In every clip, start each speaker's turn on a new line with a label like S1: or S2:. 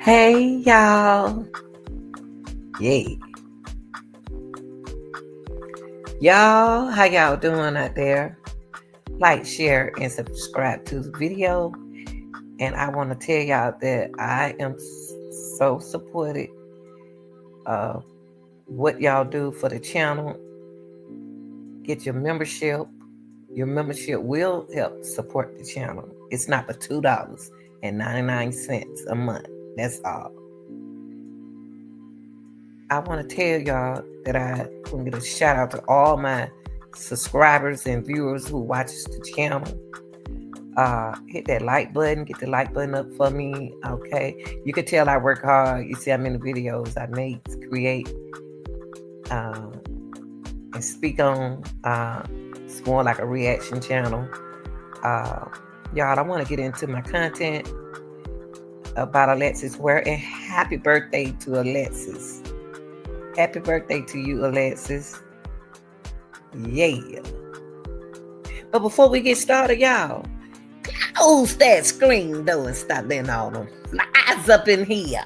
S1: Hey y'all. Yeah. Y'all, how y'all doing out there? Like, share, and subscribe to the video. And I want to tell y'all that I am so supported of what y'all do for the channel. Get your membership. Your membership will help support the channel. It's not but $2.99 a month. That's all. I want to tell y'all that I want to get a shout out to all my subscribers and viewers who watches the channel. Hit that like button, get the like button up for me. Okay, you can tell I work hard. You see how many videos I make, create, and speak on. It's more like a reaction channel. Y'all, I want to get into my content about Alexis Ware, and happy birthday to Alexis. Happy birthday to you, Alexis. Yeah. But before we get started, y'all, close that screen though and stop letting all them flies up in here.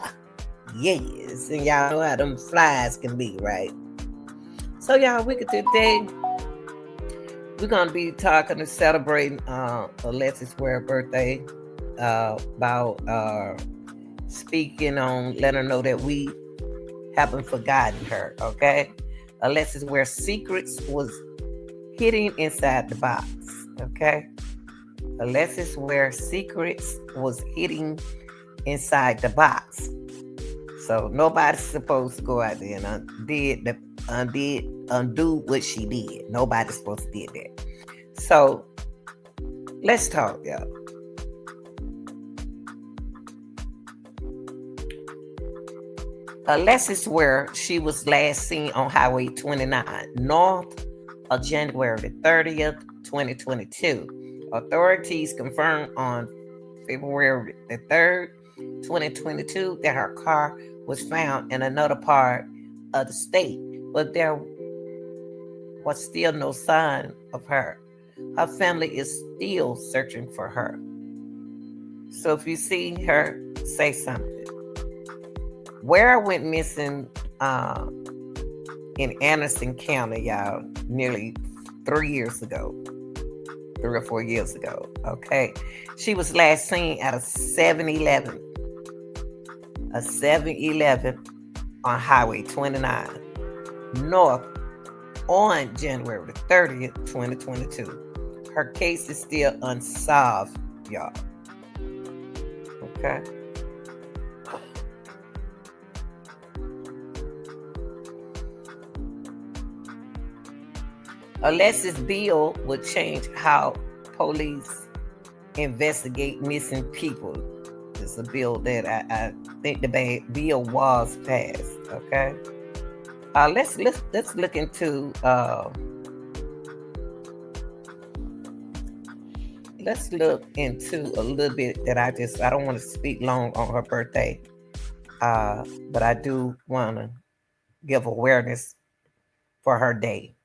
S1: Yes, and y'all know how them flies can be, right? So y'all, today we're gonna be talking and celebrating Alexis Ware birthday, about speaking on, letting her know that we haven't forgotten her. Okay, Alexis Ware secrets was hidden inside the box. Okay, Alexis Ware secrets was hidden inside the box. So nobody's supposed to go out there and undo what she did. Nobody's supposed to do that. So let's talk, y'all. Alexis Ware, she was last seen on Highway 29 north of January the 30th, 2022. Authorities confirmed on February the 3rd, 2022, that her car was found in another part of the state, but there was still no sign of her. Her family is still searching for her. So if you see her, say something. Ware went missing in Anderson County, y'all, nearly 3 years ago. 3 or 4 years ago. Okay. She was last seen at a 7-Eleven. A 7-Eleven on Highway 29 north on January the 30th, 2022. Her case is still unsolved, y'all. Okay. Alexis' bill would change how police investigate missing people. It's a bill that I think the bill was passed. Okay, let's look into a little bit that I don't want to speak long on her birthday, but I do want to give awareness for her day.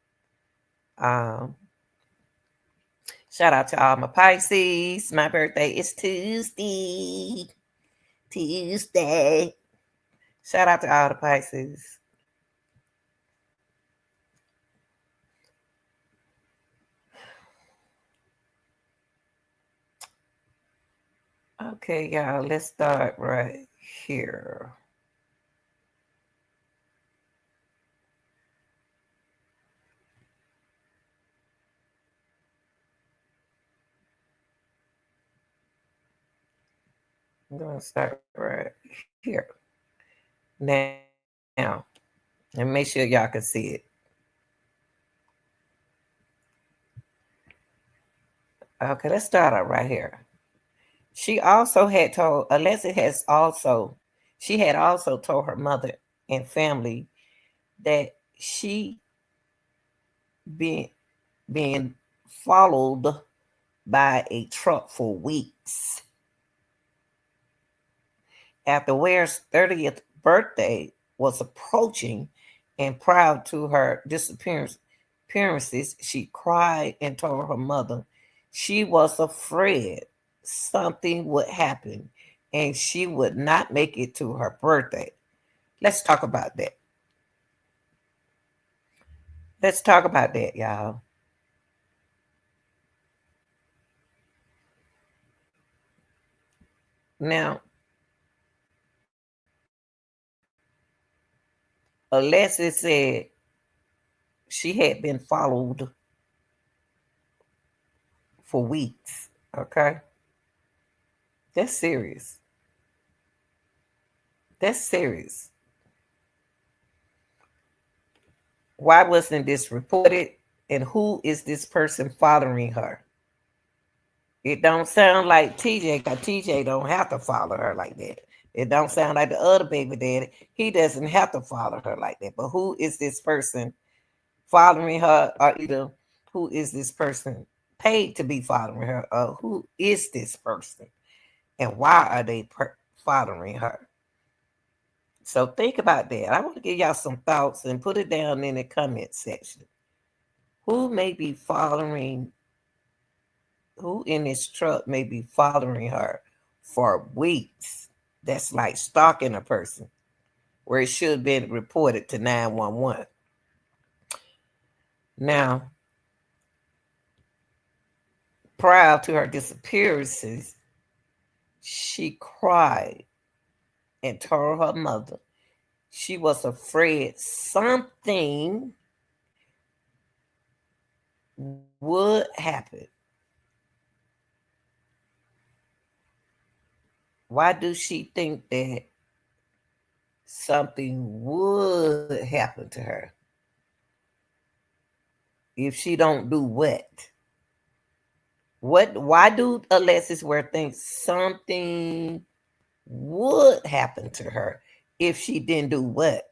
S1: Shout out to all my Pisces. My birthday is Tuesday. Shout out to all the Pisces. Okay, y'all, let's start right here. I'm going to start right here. Now, and make sure y'all can see it. Okay, let's start out right here. She also had told, Alexis has also, she had also told her mother and family that she being followed by a truck for weeks. After Ware's 30th birthday was approaching and prior to her appearances, she cried and told her mother she was afraid something would happen and she would not make it to her birthday. Let's talk about that. Let's talk about that, y'all. Now, Alexis said she had been followed for weeks. Okay? That's serious. That's serious. Why wasn't this reported? And who is this person following her? It don't sound like TJ, because TJ don't have to follow her like that. It don't sound like the other baby daddy. He doesn't have to follow her like that. But who is this person following her, or either who is this person paid to be following her, or who is this person and why are they following her? So think about that. I want to give y'all some thoughts and put it down in the comment section. Who may be following, who in this truck may be following her for weeks? That's like stalking a person where it should have been reported to 911. Now, prior to her disappearances, she cried and told her mother she was afraid something would happen. Why do she think that something would happen to her? If she don't do what? Why do Alexis Ware think something would happen to her if she didn't do what?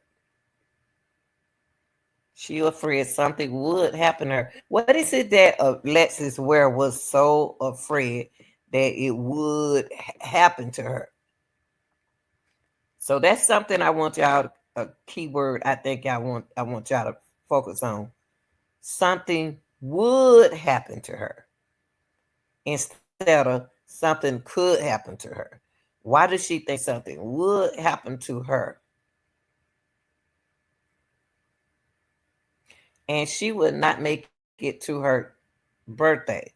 S1: She afraid something would happen to her. What is it that Alexis Ware was so afraid that it would happen to her? So that's something I want y'all, a keyword I think I want y'all to focus on. Something would happen to her instead of something could happen to her. Why does she think something would happen to her? And she would not make it to her birthday.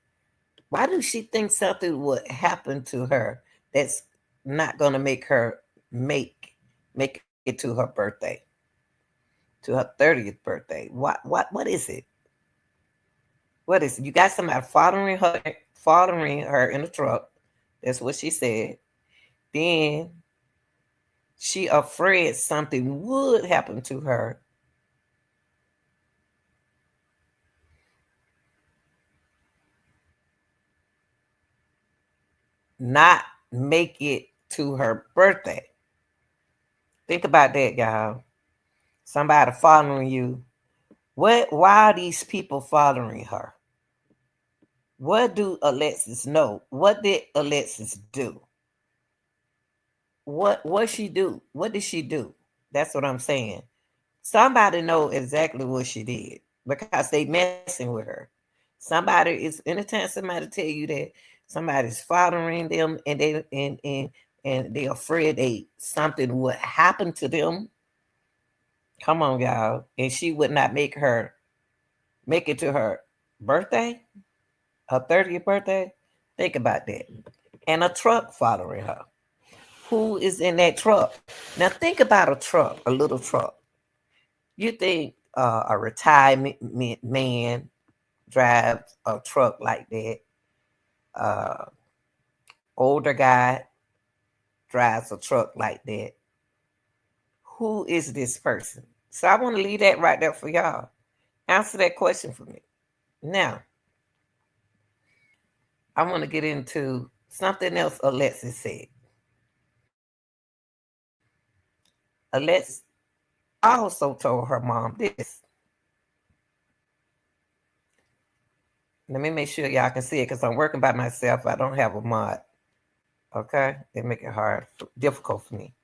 S1: Why does she think something would happen to her that's not going to make her make it to her birthday, to her 30th birthday? What is it? What is it? You got somebody following her in the truck. That's what she said. Then she afraid something would happen to her. Not make it to her birthday. Think about that, y'all. Somebody following you. Why are these people following her? What do Alexis know? What did Alexis do? What she do? What did she do? That's what I'm saying. Somebody know exactly what she did because they messing with her. Somebody is anytime somebody tell you that somebody's following them and they afraid they something would happen to them. Come on, y'all. And she would not make it to her birthday, her 30th birthday. Think about that. And a truck following her. Who is in that truck? Now think about a truck, a little truck. You think a retirement man drives a truck like that? Uh, Older guy drives a truck like that. Who is this person? So I want to leave that right there for y'all. Answer that question for me. Now, I want to get into something else Alexis said. Alexis also told her mom this. Let me make sure y'all can see it because I'm working by myself. I don't have a mod. Okay? They make it difficult for me.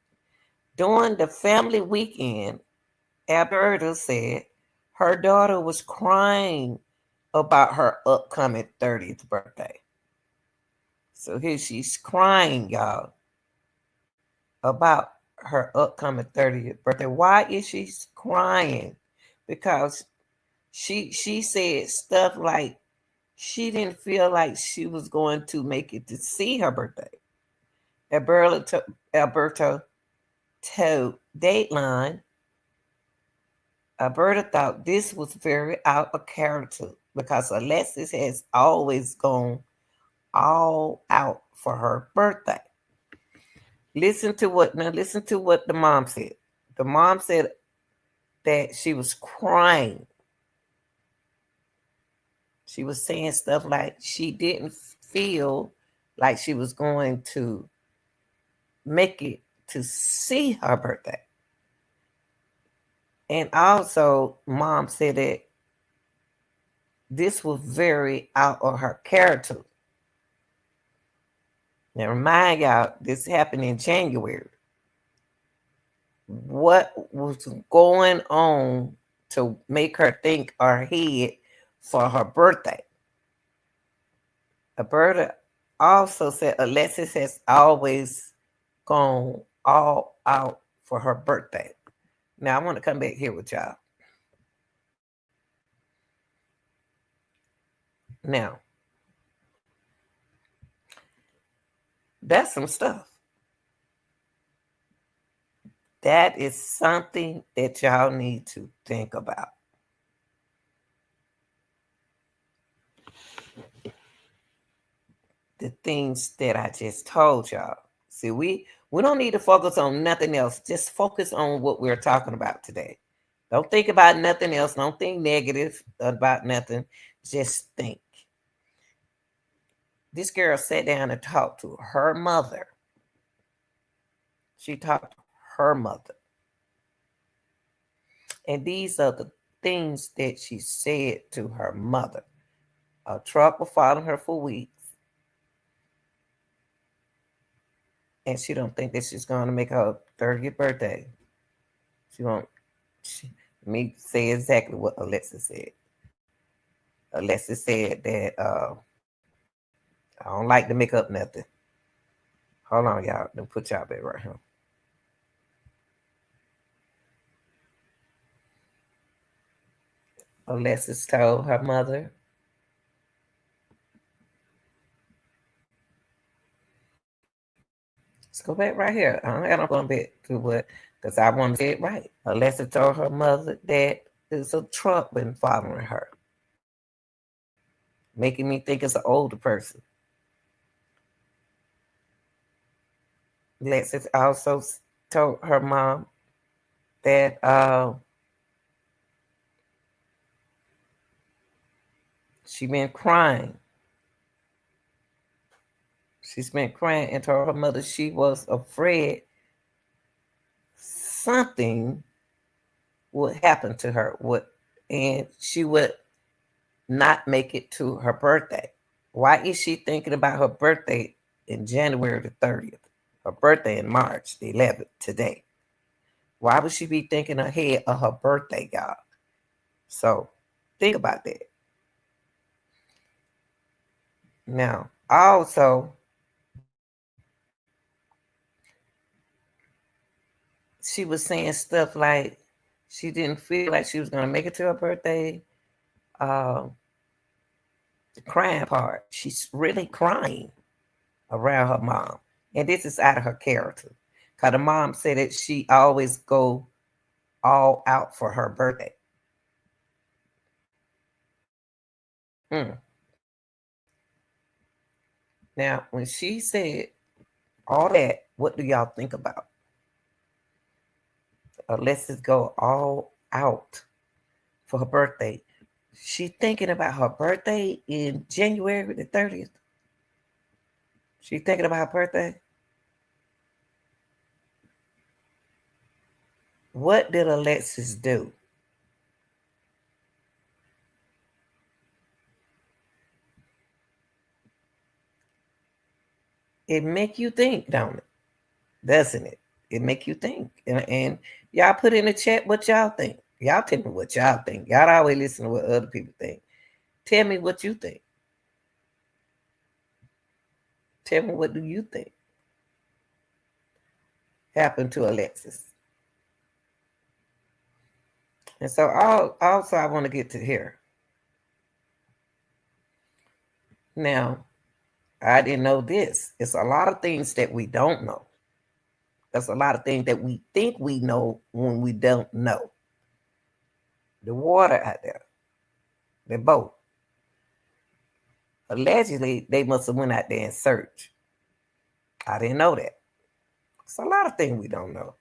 S1: During the family weekend, Alberta said her daughter was crying about her upcoming 30th birthday. So here she's crying, y'all. about her upcoming 30th birthday. Why is she crying? Because she said stuff like she didn't feel like she was going to make it to see her birthday. Alberto told Dateline, Alberta thought this was very out of character because Alexis has always gone all out for her birthday. Listen to what the mom said. The mom said that she was crying. She was saying stuff like she didn't feel like she was going to make it to see her birthday. And also, mom said that this was very out of her character. Now, remind y'all, this happened in January. What was going on to make her think or head for her birthday? Alberta also said Alexis has always gone all out for her birthday. Now, I want to come back here with y'all. Now, that's some stuff. That is something that y'all need to think about. The things that I just told y'all. See, we don't need to focus on nothing else. Just focus on what we're talking about today. Don't think about nothing else. Don't think negative about nothing. Just think. This girl sat down and talked to her mother. She talked to her mother. And these are the things that she said to her mother. A truck was following her for weeks. And she don't think that she's going to make her 30th birthday. She won't. Me say exactly what Alexis said. Alexis said that I don't like to make up nothing. Hold on, y'all. Let me put y'all back right here. Alexis told her mother, let's go back right here. I don't going back to what, because I want to say it right. Alexis told her mother that there's a truck been following her, making me think it's an older person. Alexis also told her mom that she been crying. She's been crying and told her mother she was afraid something would happen to her, and she would not make it to her birthday. Why is she thinking about her birthday in January the 30th? Her birthday in March the 11th, today. Why would she be thinking ahead of her birthday, y'all? So think about that. Now, also, she was saying stuff like she didn't feel like she was going to make it to her birthday. The crying part, she's really crying around her mom. And this is out of her character. Because the mom said that she always go all out for her birthday. Mm. Now, when she said all that, what do y'all think about? Alexis go all out for her birthday. She thinking about her birthday in January the 30th. She thinking about her birthday. What did Alexis do? It make you think, don't it? Doesn't it? It make you think. And y'all put in the chat what y'all think. Y'all tell me what y'all think. Y'all always listen to what other people think. Tell me what you think. Tell me what do you think. happened to Alexis. And so also I want to get to here. Now, I didn't know this. It's a lot of things that we don't know. There's a lot of things that we think we know when we don't know. The water out there, the boat. Allegedly, they must have went out there and searched. I didn't know that. It's a lot of things we don't know.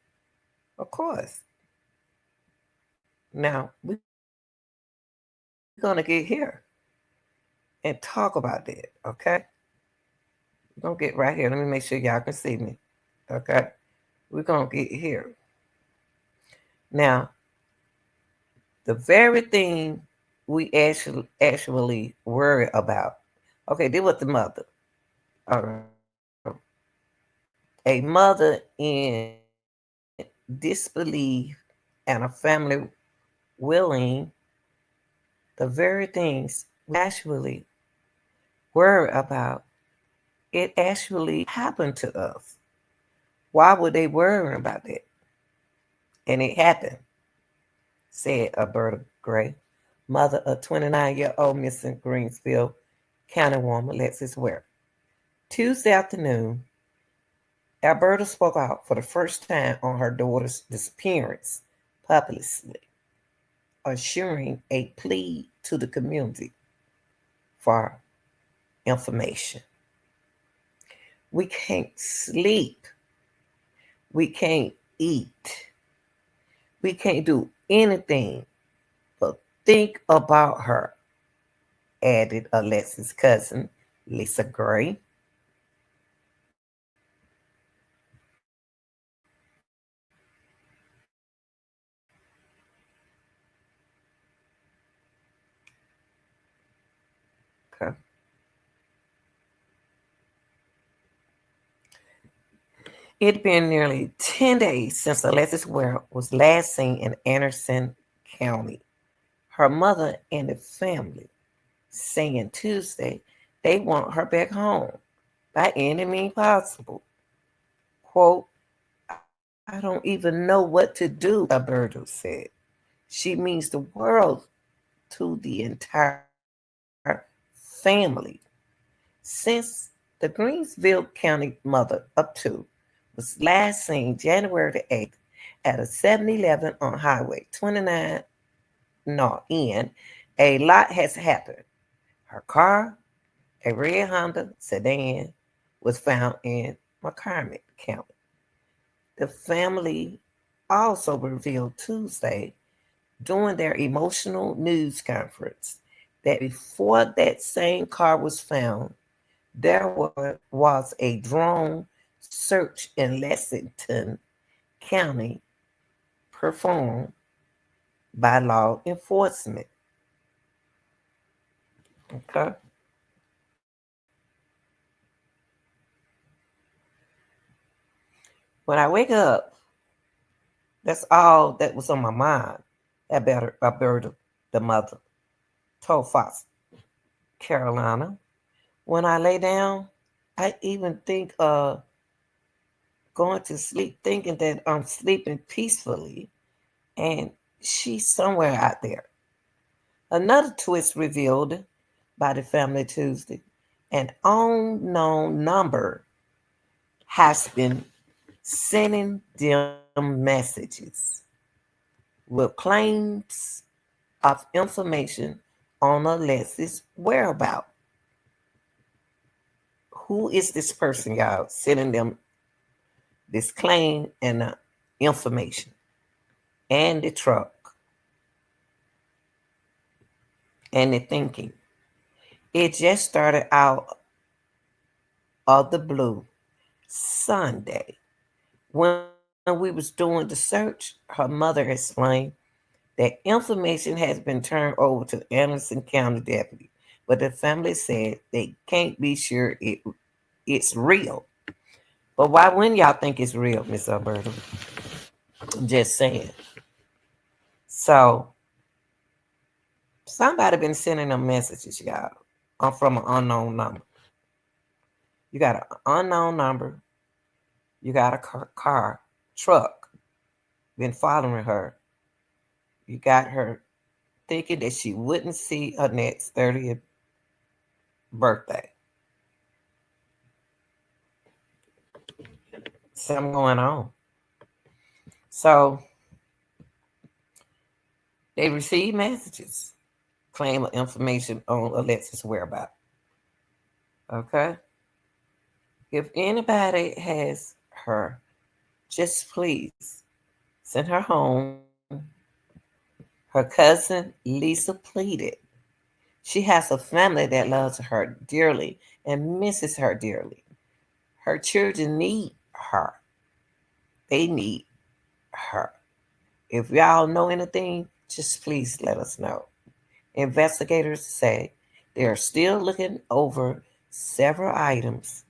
S1: Of course. Now, we're going to get here and talk about that, okay? We're going to get right here. Let me make sure y'all can see me, okay? We're going to get here. Now, the very thing we actually worry about. Okay, this was the mother. Uh, a mother in disbelief and a family willing the very things we actually worry about. It actually happened to us. Why would they worry about that? And it happened, said Alberta Gray, mother of 29-year-old missing Greensville County woman Alexis Ware. Tuesday afternoon, Alberta spoke out for the first time on her daughter's disappearance publicly, assuring a plea to the community for information. We can't sleep. We can't eat. We can't do anything but think about her, added Alexis' cousin, Lisa Gray. Okay. It had been nearly 10 days since Alexis Ware was last seen in Anderson County. Her mother and the family saying Tuesday they want her back home by any means possible. Quote, I don't even know what to do, Alberto said. She means the world to the entire family. Since the Greensville County mother up to was last seen January the 8th at a 7-Eleven on Highway 29 North End, a lot has happened. Her car, a red Honda sedan, was found in McCormick County. The family also revealed Tuesday during their emotional news conference that before that same car was found, there was a drone search in Lexington County performed by law enforcement. Okay. When I wake up, that's all that was on my mind about the mother, told Fox Carolina. When I lay down, I even think going to sleep thinking that I'm sleeping peacefully and she's somewhere out there. Another twist revealed by the family Tuesday. An unknown number has been sending them messages with claims of information on Alexis' whereabouts. Who is this person, y'all, sending them this claim and information? And the truck and the thinking. It just started out of the blue Sunday. When we was doing the search, her mother explained that information has been turned over to Anderson County deputy, but the family said they can't be sure it's real. But why wouldn't y'all think it's real, Miss Alberta? I'm just saying. So somebody been sending them messages, y'all. I'm from an unknown number. You got an unknown number. You got a car. truck been following her. You got her thinking that she wouldn't see her next 30th birthday. Something going on. So they received messages, claim of information on Alexis' whereabouts. Okay? If anybody has her, just please send her home. Her cousin Lisa pleaded. She has a family that loves her dearly and misses her dearly. Her children need her. They need her. If y'all know anything, just please let us know. Investigators say they are still looking over several items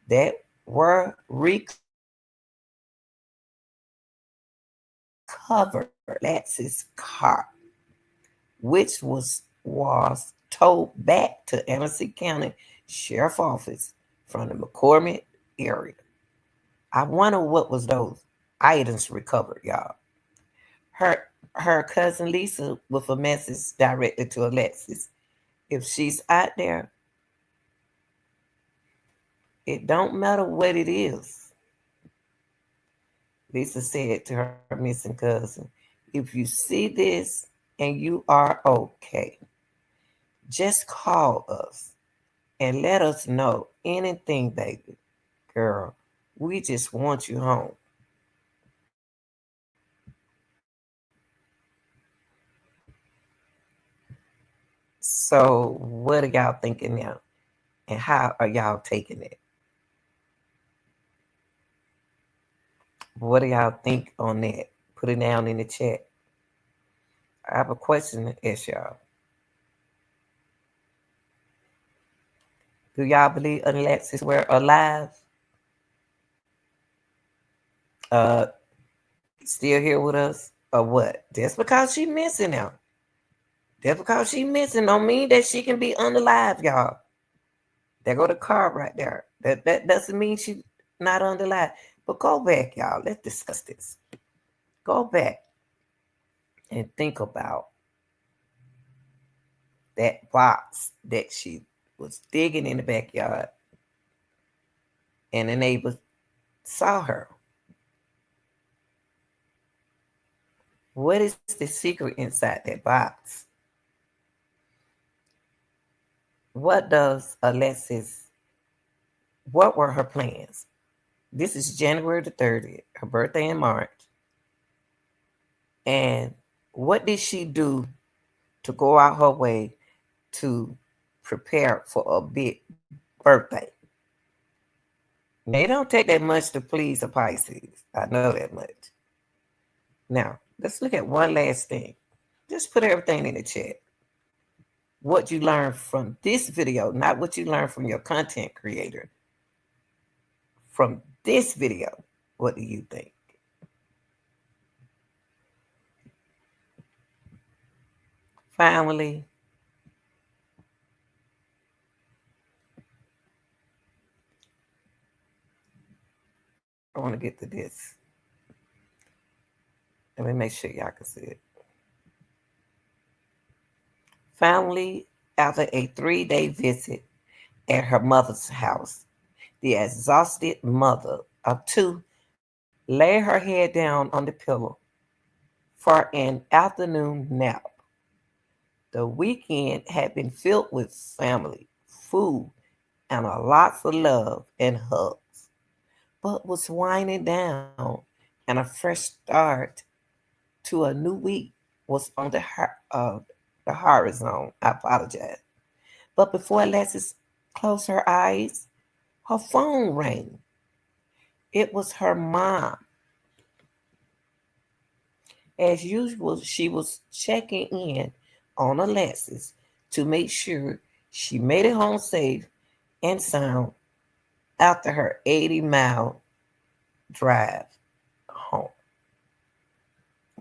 S1: that were recovered Alexis' car, which was towed back to Anderson County Sheriff Office from the McCormick area. I wonder what was those items recovered, y'all. Her her cousin Lisa with a message directed to Alexis. If she's out there, it don't matter what it is. Lisa said to her missing cousin, if you see this and you are okay, just call us and let us know anything, baby. Girl, we just want you home. So, what are y'all thinking now? And how are y'all taking it? What do y'all think on that? Put it down in the chat. I have a question to ask y'all. Do y'all believe Alexis were alive? Uh, Still here with us? Or what? Just because she missing now. Just because she missing don't mean that she can be unalive, y'all. There go the car right there. That doesn't mean she not unalive. But go back, y'all. Let's discuss this. Go back and think about that box that she was digging in the backyard and the neighbors saw her. What is the secret inside that box? What does Alexis, what were her plans? This is January the 30th, her birthday in March. And what did she do to go out her way to prepare for a big birthday? They don't take that much to please a Pisces. I know that much. Now, let's look at one last thing. Just put everything in the chat. What you learned from this video, not what you learned from your content creator. From this video, what do you think? Family, I want to get to this. Let me make sure y'all can see it. Family, after a 3-day visit at her mother's house, the exhausted mother of two lay her head down on the pillow for an afternoon nap. The weekend had been filled with family, food, and a lots of love and hugs, but was winding down, and a fresh start to a new week was on the horizon. I apologize. But before Alexis closed her eyes, her phone rang. It was her mom. As usual, she was checking in on Alexis to make sure she made it home safe and sound after her 80-mile drive home.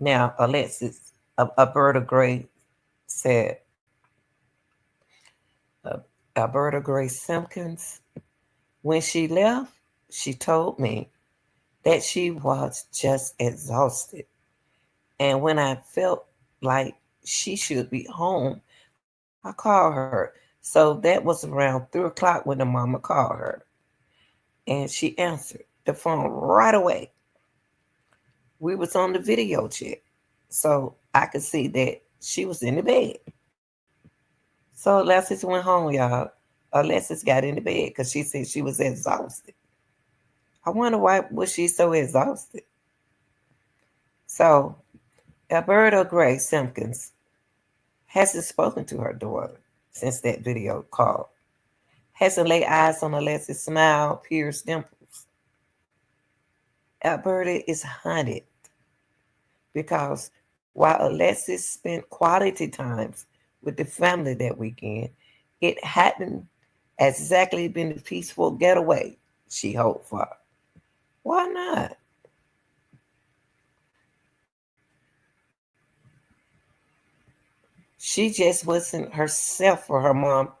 S1: Now, Alexis, Alberta Gray said, uh, Alberta Gray Simpkins, when she left, she told me that she was just exhausted. And when I felt like she should be home, I called her. So that was around 3 o'clock when the mama called her. And she answered the phone right away. We was on the video chat. So I could see that she was in the bed. So Alexis went home, y'all. Alexis got in the bed because she said she was exhausted. I wonder why was she so exhausted. So Alberta Gray Simpkins hasn't spoken to her daughter since that video call. Hasn't laid eyes on Alexis' smile, pierced dimples. Alberta is haunted because while Alexis spent quality times with the family that weekend, it hadn't exactly been the peaceful getaway she hoped for. Why not? She just wasn't herself for her mom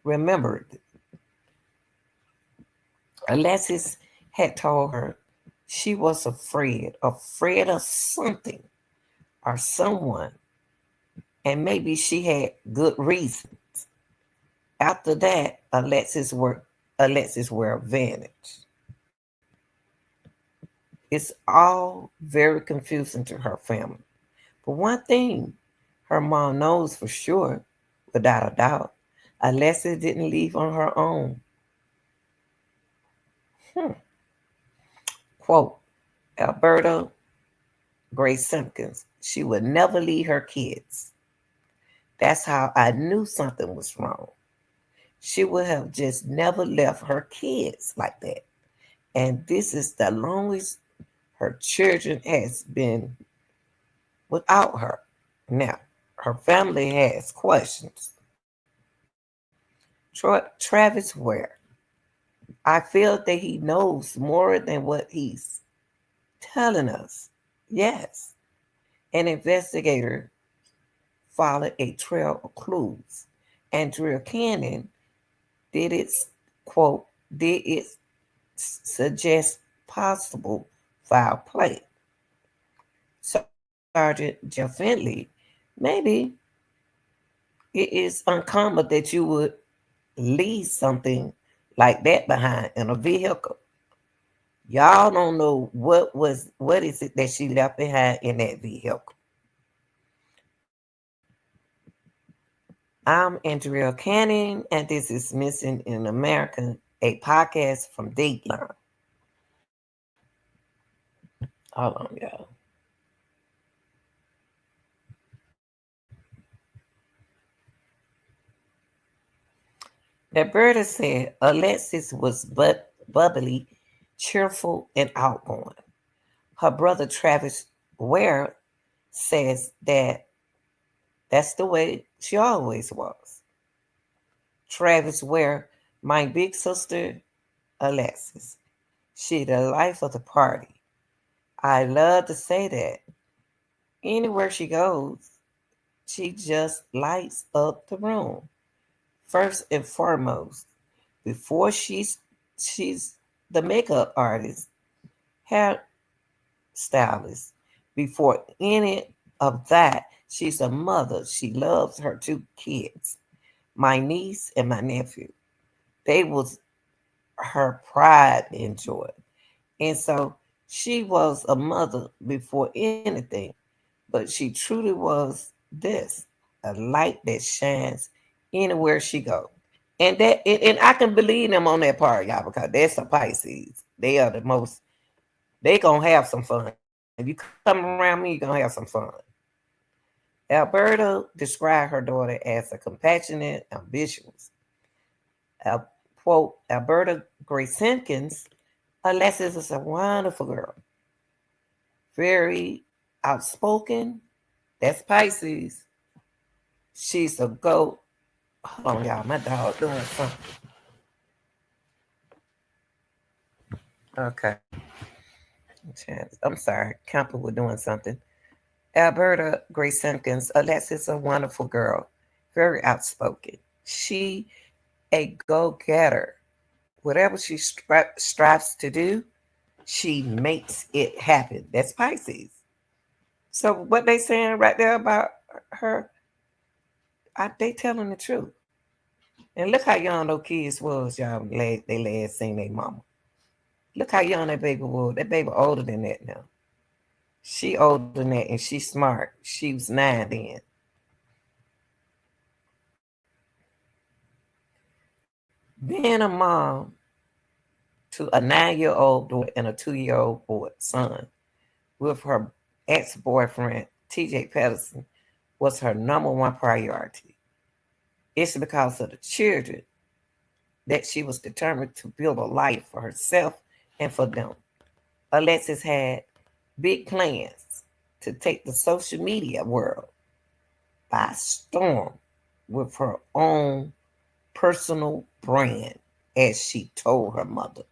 S1: remembered. Alexis had told her she was afraid of something or someone, and maybe she had good reason. After that, Alexis were vanished. It's all very confusing to her family. But one thing her mom knows for sure, without a doubt, Alexis didn't leave on her own. Hmm. Quote, Alberta Grace Simpkins, she would never leave her kids. That's how I knew something was wrong. She would have just never left her kids like that. And this is the longest her children has been without her. Now, her family has questions. Travis Ware, I feel that he knows more than what he's telling us. Yes, an investigator followed a trail of clues. Andrea Cannon did it, quote, did it suggest possible foul play. Sergeant Jeff Findley, maybe it is uncommon that you would leave something like that behind in a vehicle. Y'all don't know what is it that she left behind in that vehicle. I'm Andrea Canning, and this is Missing in America, a podcast from Dateline. Hold on, y'all. Alberta said Alexis was bubbly, cheerful, and outgoing. Her brother Travis Ware says that that's the way she always was. Travis Ware, my big sister Alexis. She the life of the party. I love to say that. Anywhere she goes, she just lights up the room. First and foremost, before she's the makeup artist, hair stylist. Before any of that, she's a mother. She loves her 2 kids, my niece and my nephew. They was her pride and joy. And so she was a mother before anything, but she truly was this, a light that shines anywhere she goes. And I can believe them on that part, y'all, because they're some Pisces. They are the most, they gonna have some fun. If you come around me, you're gonna have some fun. Alberta described her daughter as a compassionate, ambitious. Quote, Alberta Grace Simpkins, Alexis is a wonderful girl, very outspoken. That's Pisces. She's a goat. Hold on, y'all. My dog doing something. Okay. I'm sorry. Camper was doing something. Alberta Grace Simpkins, Alexis, a wonderful girl, very outspoken. She a go-getter. Whatever she strives to do, She makes it happen. That's Pisces. So what they saying right there about her, they telling the truth. And look how young those kids was, y'all. They last seen their mama. Look how young that baby was. That baby older than that now. She older than that, and she smart. She was 9 then. Being a mom to a 9-year-old daughter and a 2-year-old boy son with her ex-boyfriend T.J. Patterson was her number one priority. It's because of the children that she was determined to build a life for herself and for them. Alexis had big plans to take the social media world by storm with her own personal brand, as she told her mother.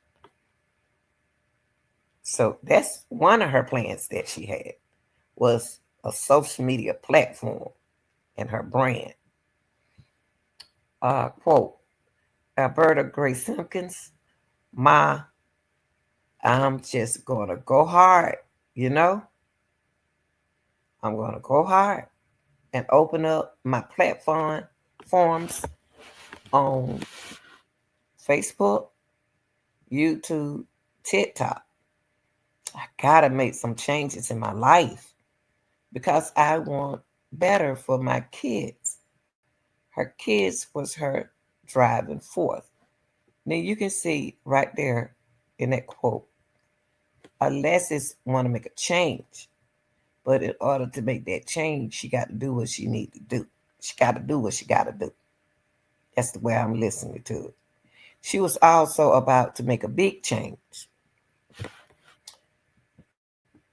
S1: So that's one of her plans that she had, was a social media platform and her brand. Quote, Alberta Grace Simpkins, Ma, I'm just going to go hard, you know? I'm going to go hard and open up my platform forms on Facebook, YouTube, TikTok. I got to make some changes in my life because I want better for my kids. Her kids was her driving force. Now you can see right there in that quote, Alexis want to make a change, but in order to make that change, she got to do what she need to do. She got to do what she got to do. That's the way I'm listening to it. She was also about to make a big change.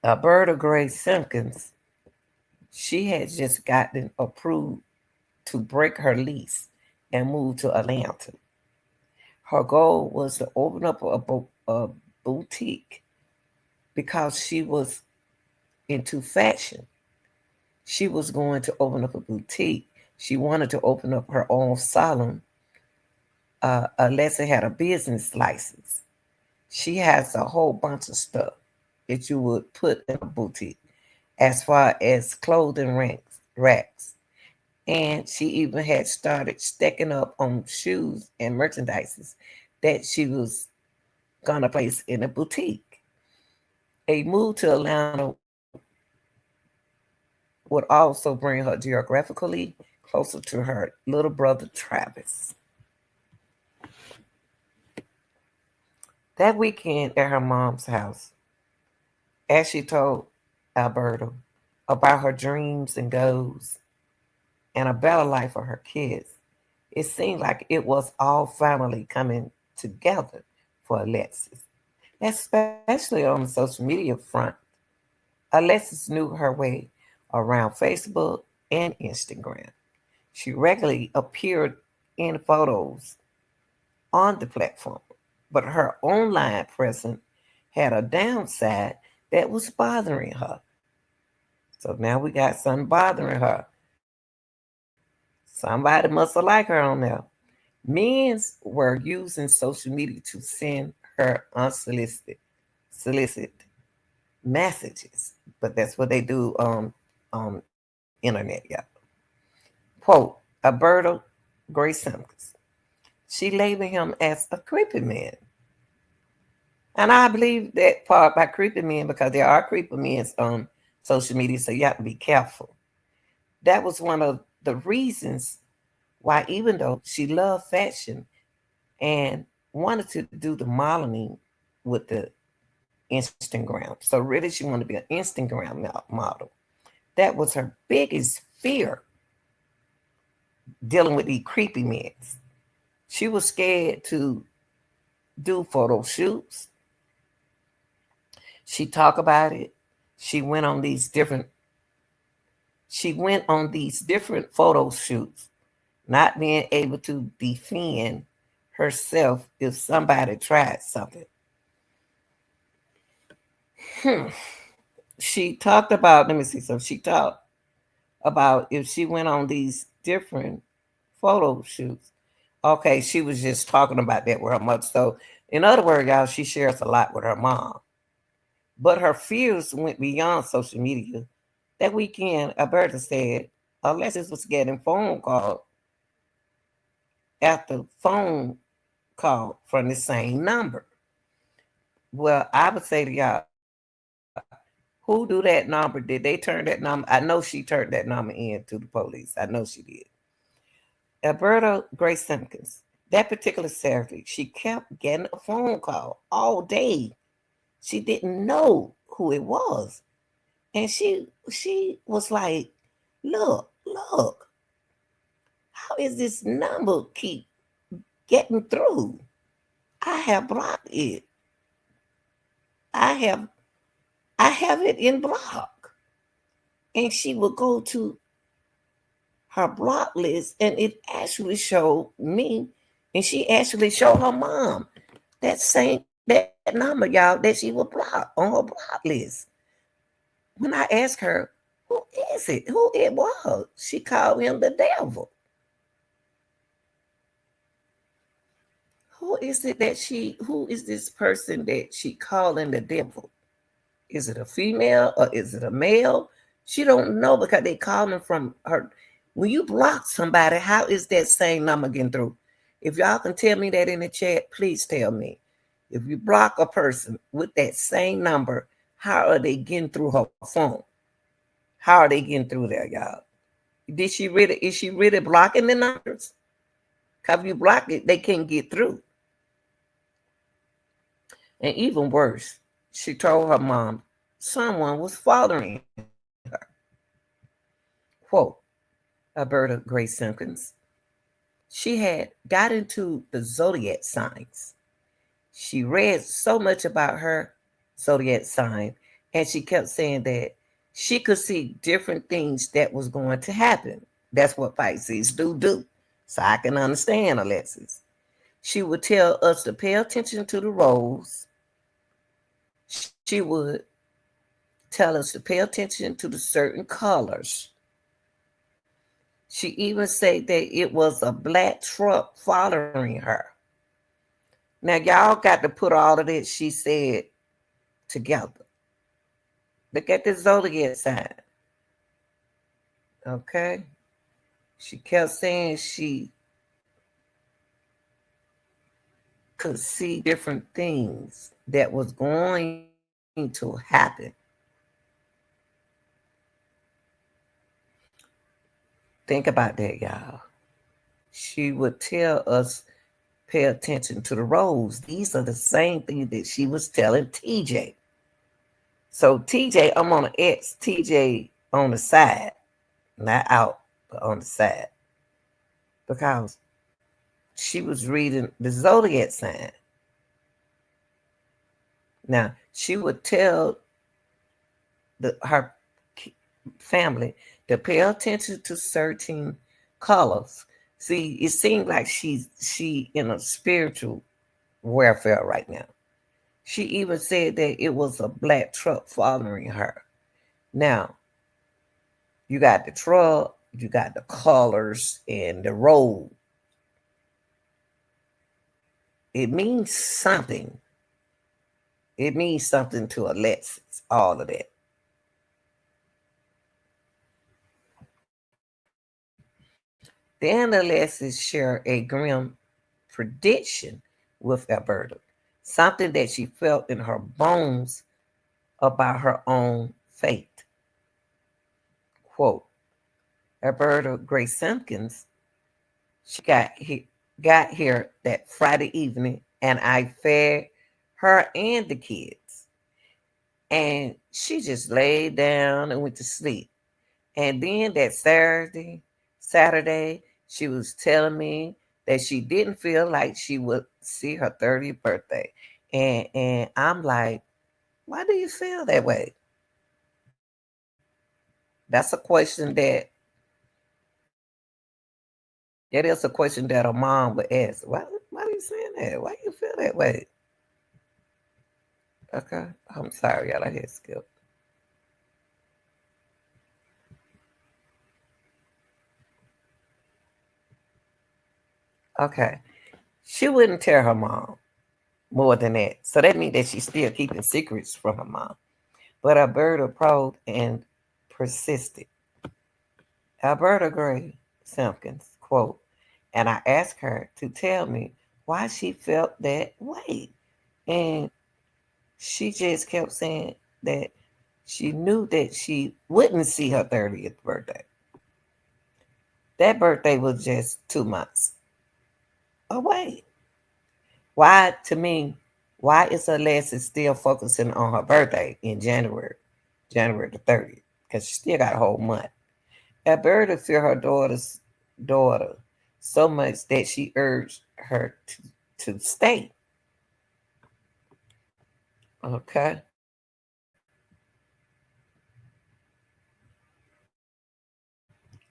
S1: Alberta Grace Simpkins, she had just gotten approved to break her lease and move to Atlanta. Her goal was to open up a boutique because she was into fashion. She was going to open up a boutique. She wanted to open up her own salon. Alessa had a business license. She has a whole bunch of stuff that you would put in a boutique, as far as clothing racks. And she even had started stacking up on shoes and merchandises that she was gonna place in a boutique. A move to Atlanta would also bring her geographically closer to her little brother Travis. That weekend at her mom's house, as she told Alberta about her dreams and goals and a better life for her kids, it seemed like it was all finally coming together for Alexis, especially on the social media front. Alexis knew her way around Facebook and Instagram. She regularly appeared in photos on the platform, but her online presence had a downside that was bothering her. So now we got something bothering her. Somebody must have liked her on there. Men's were using social media to send her solicit messages, but that's what they do on internet, yeah. Quote, Alberto Grace Simpkins. She labeled him as a creepy man. And I believe that part by creepy men because there are creepy men on social media, so you have to be careful. That was one of the reasons why, even though she loved fashion and wanted to do the modeling with the Instagram, so really she wanted to be an Instagram model. That was her biggest fear, dealing with these creepy men. She was scared to do photo shoots. She talked about it. She went on these different she went on these different photo shoots, not being able to defend herself if somebody tried something. Hmm. She talked about, let me see, so she talked about if she went on these different photo shoots. Okay, she was just talking about that with her mother. So, in other words, y'all, she shares a lot with her mom. But her fears went beyond social media. That weekend, Alberta said Alexis was getting phone call after phone call from the same number. Well, I would say to y'all, who do that number? Did they turn that number? I know she turned that number in to the police. I know she did. Alberta Grace Simpkins. That particular Saturday, she kept getting a phone call all day. She didn't know who it was. And she was like, look, how is this number keep getting through? I have blocked it. I have I have it in block. And she would go to her block list and it actually showed me and she actually showed her mom that number, y'all, that she would block on her block list. When I asked her, who is it? Who it was? She called him the devil. Who is this person that she calling the devil? Is it a female or is it a male? She don't know because they calling from her. When you block somebody, how is that same number getting through? If y'all can tell me that in the chat, please tell me. If you block a person with that same number, how are they getting through her phone? How are they getting through there, y'all? Is she really blocking the numbers? Because if you block it, they can't get through. And even worse, she told her mom someone was following her. Quote, Alberta Grace Simpkins. She had got into the zodiac signs. She read so much about her zodiac sign, and she kept saying that she could see different things that was going to happen. That's what Pisces do. So I can understand, Alexis. She would tell us to pay attention to the roles. She would tell us to pay attention to the certain colors. She even said that it was a black truck following her. Now, y'all got to put all of this she said together. Look at the zodiac sign. Okay? She kept saying she could see different things that was going to happen. Think about that, y'all. She would tell us pay attention to the roles. These are the same things that she was telling TJ. So TJ, I'm on the X, TJ on the side, not out, but on the side. Because she was reading the zodiac sign. Now, she would tell her family to pay attention to certain colors. See, it seems like she in a spiritual warfare right now. She even said that it was a black truck following her. Now, you got the truck, you got the colors, and the road. It means something. It means something to Alexis, all of that. Then Alexis shared a grim prediction with Alberta, something that she felt in her bones about her own fate. Quote, Alberta Grace Simpkins, got here that Friday evening and I fed her and the kids. And she just laid down and went to sleep. And then that Saturday, she was telling me that she didn't feel like she would see her 30th birthday. And I'm like, why do you feel that way? That's a question that is a question that a mom would ask. Why are you saying that? Why do you feel that way? Okay. I'm sorry, y'all. I had skipped. Okay. She wouldn't tell her mom more than that. So that means that she's still keeping secrets from her mom. But Alberta probed and persisted. Alberta Gray Simpkins, quote, and I asked her to tell me why she felt that way. And she just kept saying that she knew that she wouldn't see her 30th birthday. That birthday was just 2 months away. Why, to me, why is Alexis still focusing on her birthday in January, January the 30th? Because she still got a whole month. Alberta feared her daughter so much that she urged her to stay. Okay.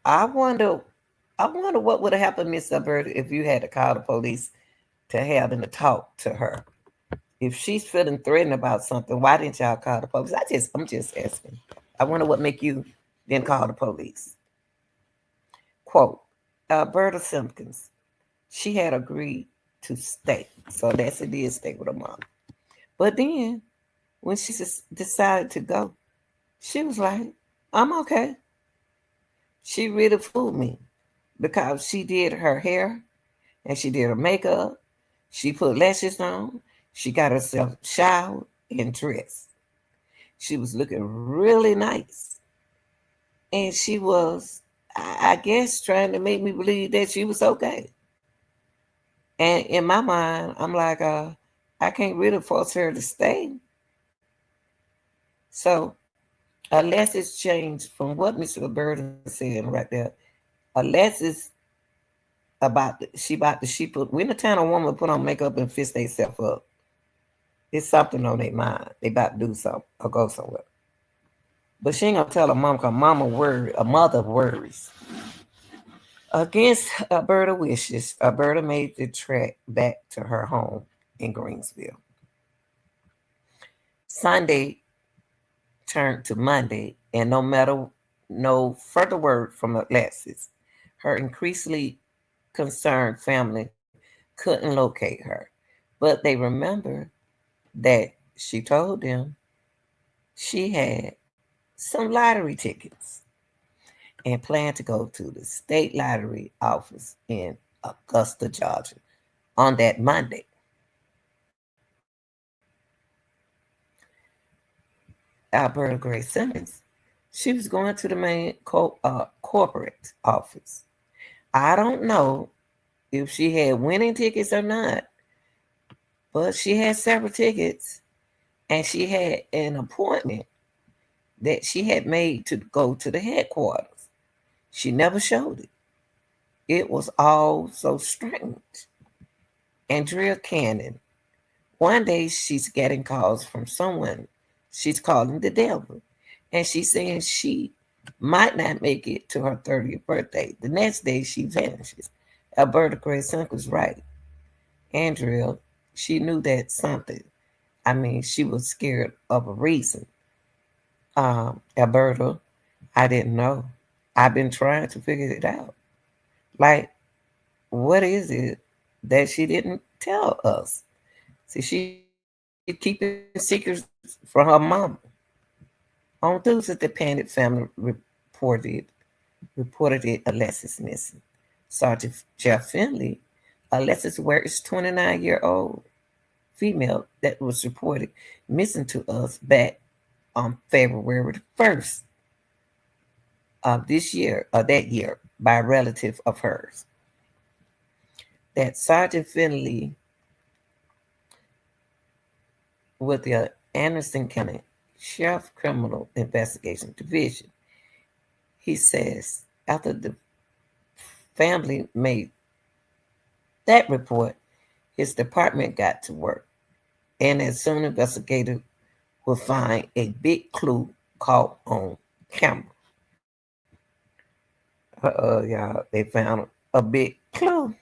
S1: I wonder I wonder what would have happened, Miss Alberta, if you had to call the police to have them to talk to her. If she's feeling threatened about something, why didn't y'all call the police? I'm just asking. I wonder what make you then call the police. Quote, Alberta Simpkins, she had agreed to stay. So that's it did stay with her mom. But then when she decided to go, she was like, I'm okay. She really fooled me because she did her hair and she did her makeup. She put lashes on. She got herself showered and dressed. She was looking really nice. And she was, I guess, trying to make me believe that she was okay. And in my mind, I'm like, I can't really force her to stay. So, unless it's changed from what Mr. Burden said right there, unless it's she put, when the time a woman put on makeup and fix themselves up, it's something on their mind. They about to do something or go somewhere. But she ain't gonna tell her mom because mama worry, a mother worries. Against Alberta wishes, Alberta made the trek back to her home in Greensville. Sunday turned to Monday, and no further word from Alexis. Her increasingly concerned family couldn't locate her, but they remember that she told them she had some lottery tickets and planned to go to the state lottery office in Augusta, Georgia on that Monday. Alberta Gray Simmons, she was going to the main corporate office. I don't know if she had winning tickets or not, but she had several tickets and she had an appointment that she had made to go to the headquarters. She never showed it. It was all so strange. Andrea Cannon. One day she's getting calls from someone she's calling the devil. And she's saying she might not make it to her 30th birthday. The next day she vanishes. Alberta Grace was right. Andrea, she knew that something. I mean, she was scared of a reason. Alberta, I didn't know. I've been trying to figure it out. Like, what is it that she didn't tell us? See, she keeping secrets from her mom. On Tuesday, the Panic family reported it Alexis missing. Sergeant Jeff Finley, Alexis Ware is 29-year-old female that was reported missing to us back on February the 1st of this year, or that year, by a relative of hers. That Sergeant Finley with the Anderson County Sheriff Criminal Investigation Division, he says after the family made that report, his department got to work, and as soon investigators will find a big clue caught on camera. Y'all, they found a big clue.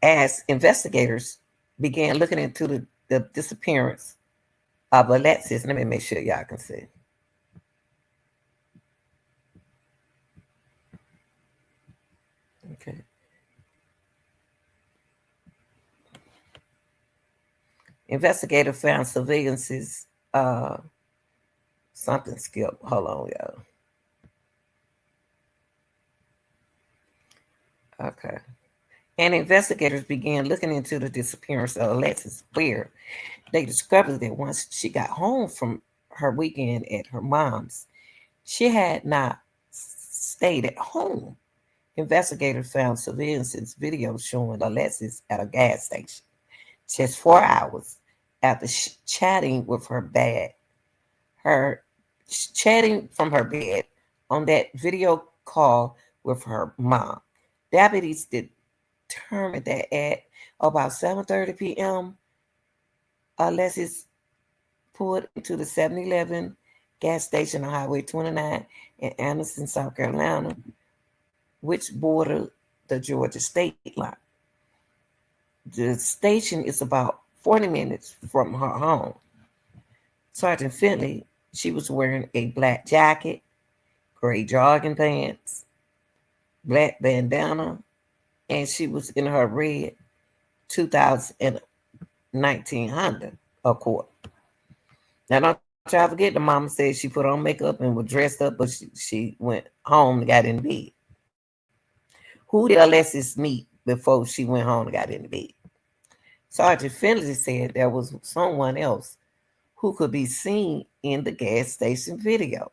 S1: As investigators began looking into the disappearance of Alexis, let me make sure y'all can see. Okay. Investigator found surveillances. Something skipped. Hold on, y'all. Okay. And investigators began looking into the disappearance of Alexis Ware. They discovered that once she got home from her weekend at her mom's, she had not stayed at home. Investigators found surveillance video showing Alexis at a gas station just 4 hours after chatting with her chatting from her bed on that video call with her mom. Deputies determined that at about 7:30 p.m., Alexis pulled into the 7-Eleven gas station on Highway 29 in Anderson, South Carolina, which bordered the Georgia state line. The station is about 40 minutes from her home. Sergeant Finley, she was wearing a black jacket, gray jogging pants, black bandana, and she was in her red 2019 Honda Accord. Now, don't y'all forget the mama said she put on makeup and was dressed up, but she went home and got in bed. Who did Alexis meet before she went home and got in the bed? Sergeant Finley said there was someone else who could be seen in the gas station video.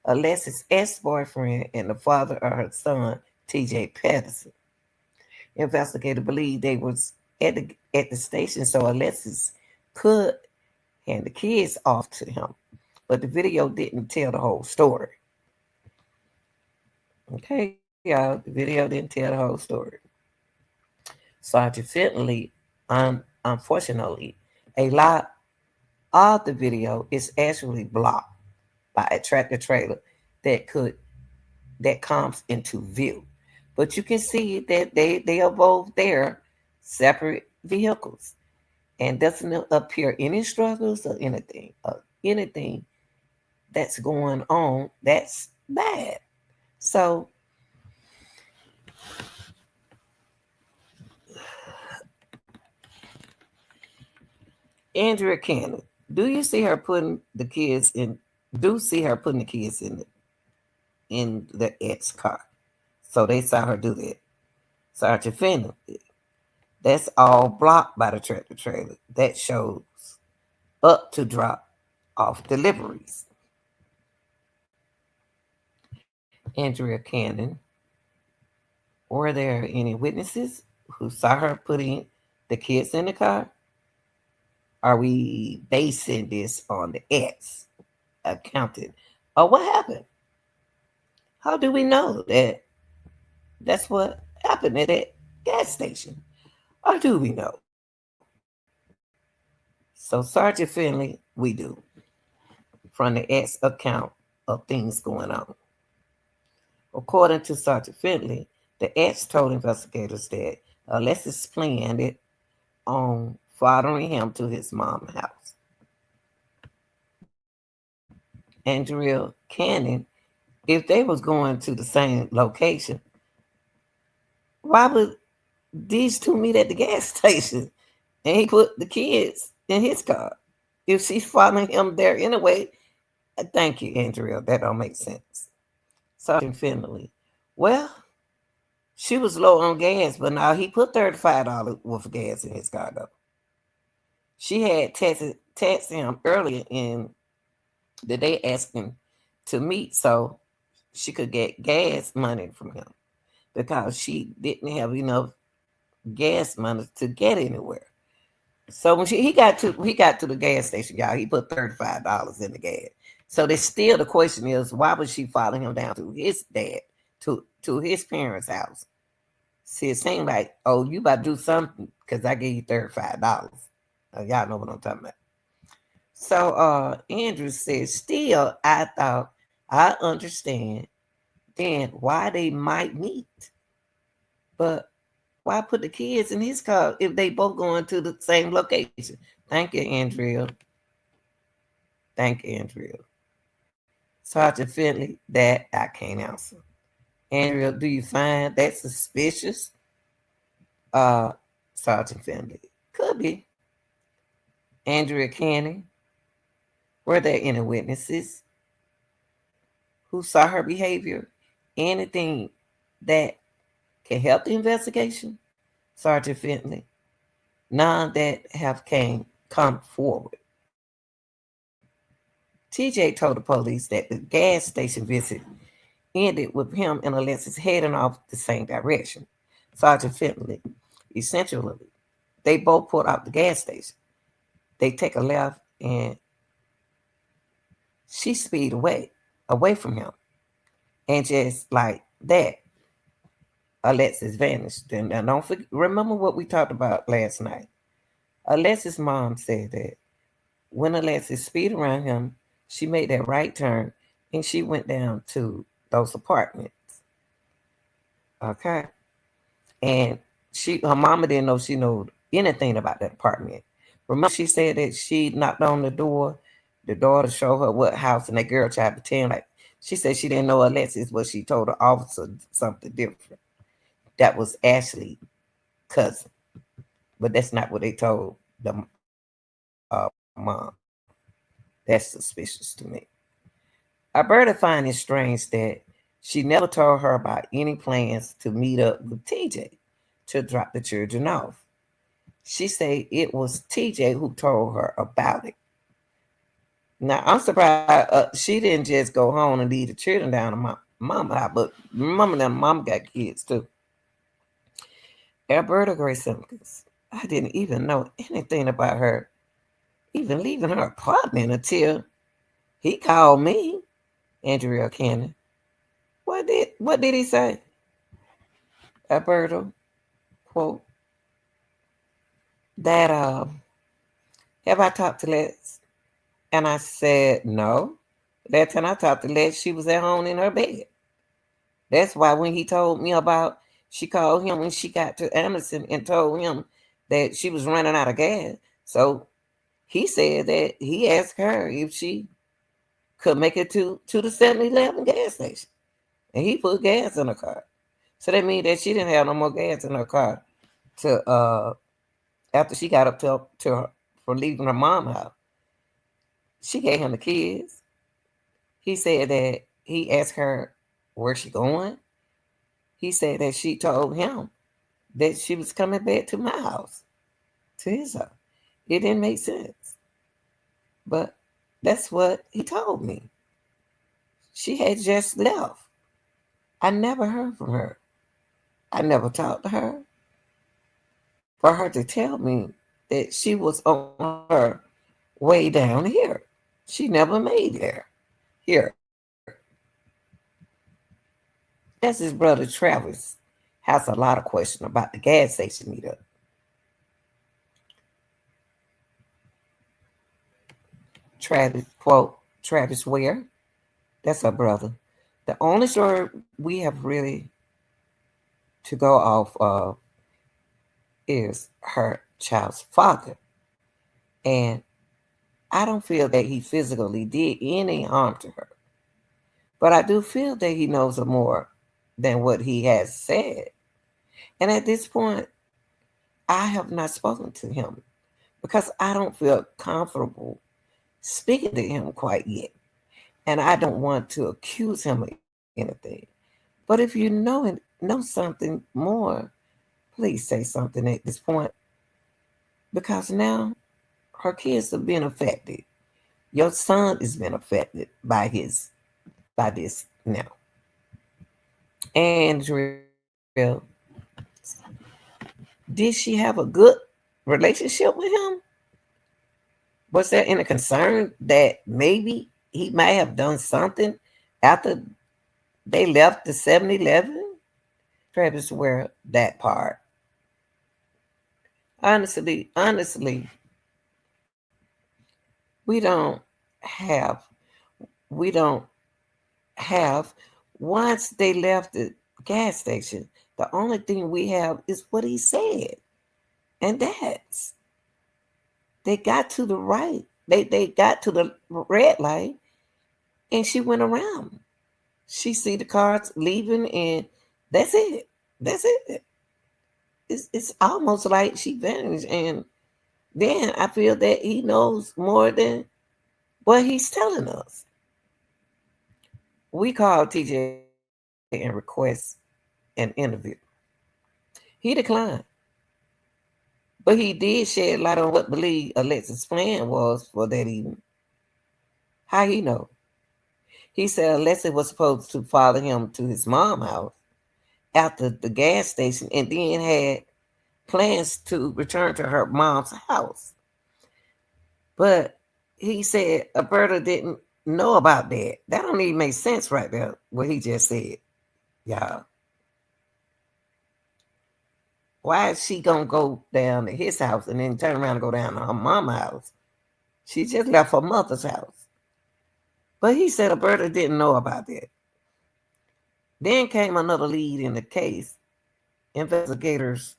S1: Alexis' ex-boyfriend and the father of her son, T.J. Patterson. Investigators believe they was at the station so Alexis could hand the kids off to him, but the video didn't tell the whole story. Okay, y'all, the video didn't tell the whole story. Sergeant Finley, unfortunately, a lot of the video is actually blocked by a tractor trailer that could that comes into view. But you can see that they are both there, separate vehicles, and doesn't appear any struggles or anything that's going on that's bad. So Andrea Cannon, do you see her putting the kids in? Do see her putting the kids in the ex car? So they saw her do that. Sergeant Finley, that's all blocked by the tractor trailer. That shows up to drop off deliveries. Andrea Cannon, were there any witnesses who saw her putting the kids in the car? Are we basing this on the ex accountant? Or what happened? How do we know that that's what happened at that gas station? Or do we know? So, Sergeant Finley, we do, from the ex account of things going on. According to Sergeant Finley, the ex told investigators that Alexis planned it on following him to his mom's house. Andrea Cannon, if they was going to the same location, why would these two meet at the gas station and he put the kids in his car? If she's following him there anyway, thank you, Andrea. That don't make sense. Sergeant Finley, well, she was low on gas, but now he put $35 worth of gas in his car though. She had texted him earlier in the day asking to meet so she could get gas money from him because she didn't have enough gas money to get anywhere. So when he got to the gas station, y'all, he put $35 in the gas. So there's still the question is why was she following him down to his dad to his parents' house? See, it seemed like, oh, you about to do something because I gave you $35. Y'all know what I'm talking about. So Andrew says, still, I thought I understand then why they might meet. But why put the kids in his car if they both going to the same location? Thank you, Andrea. Thank you, Andrea. Sergeant Finley, that I can't answer. Andrea, do you find that suspicious? Uh, Sergeant Finley, could be. Andrea Canning, were there any witnesses who saw her behavior? Anything that can help the investigation? Sergeant Finley, none that have come forward. TJ told the police that the gas station visit ended with him and Alexis heading off the same direction. Sergeant Finley, essentially, they both pulled out the gas station. They take a left and she speed away from him. And just like that, Alexis vanished. And now don't forget, remember what we talked about last night. Alexis' mom said that when Alexis speed around him, she made that right turn and she went down to those apartments. Okay. And her mama didn't know she knew anything about that apartment. Remember, she said that she knocked on the door to show her what house, and that girl tried to pretend like she said she didn't know Alexis, but she told the officer something different. That was Ashley's cousin, but that's not what they told the mom. That's suspicious to me. Alberta finds it strange that she never told her about any plans to meet up with TJ to drop the children off. She said it was TJ who told her about it. Now I'm surprised she didn't just go home and leave the children down to my mama house, but mama and mom got kids too. Alberta Gray Simpkins, I didn't even know anything about her even leaving her apartment until he called me. Andrea Cannon. What did he say? Alberto, quote, that have I talked to Lex? And I said, no. That time I talked to Lex, she was at home in her bed. That's why when he told me about, she called him when she got to Anderson and told him that she was running out of gas. So he said that he asked her if she could make it to the 7-Eleven gas station. And he put gas in her car. So that means that she didn't have no more gas in her car to after she got up to her for leaving her mom's house. She gave him the kids. He said that he asked her where she going. He said that she told him that she was coming back to my house, to his house. It didn't make sense. But that's what he told me. She had just left. I never heard from her. I never talked to her. For her to tell me that she was on her way down here. She never made there. Here. That's his brother Travis has a lot of questions about the gas station meetup. Travis, quote, Travis Ware, that's her brother. The only story we have really to go off of is her child's father. And I don't feel that he physically did any harm to her. But I do feel that he knows her more than what he has said. And at this point, I have not spoken to him because I don't feel comfortable speaking to him quite yet. And I don't want to accuse him of anything. But if you know something more, please say something at this point. Because now her kids have been affected. Your son has been affected by this now. Andrea, did she have a good relationship with him? Was there any concern that maybe he might have done something after they left the 7-Eleven? Travis Ware, that part. Honestly, we don't have, we don't have, once they left the gas station, the only thing we have is what he said. And that's, they got to the right. They got to the red light and she went around. She see the cars leaving and that's it. That's it. It's almost like she vanished and then I feel that he knows more than what he's telling us. We called TJ and request an interview. He declined, but he did shed light on what believed Alexis' plan was for that evening. How he know? He said Alexis was supposed to follow him to his mom's house after the gas station and then had plans to return to her mom's house. But he said Alberta didn't know about that. That don't even make sense right there, what he just said. Y'all. Why is she gonna go down to his house and then turn around and go down to her mama's house? She just left her mother's house. But he said Alberta didn't know about that. Then came another lead in the case. Investigators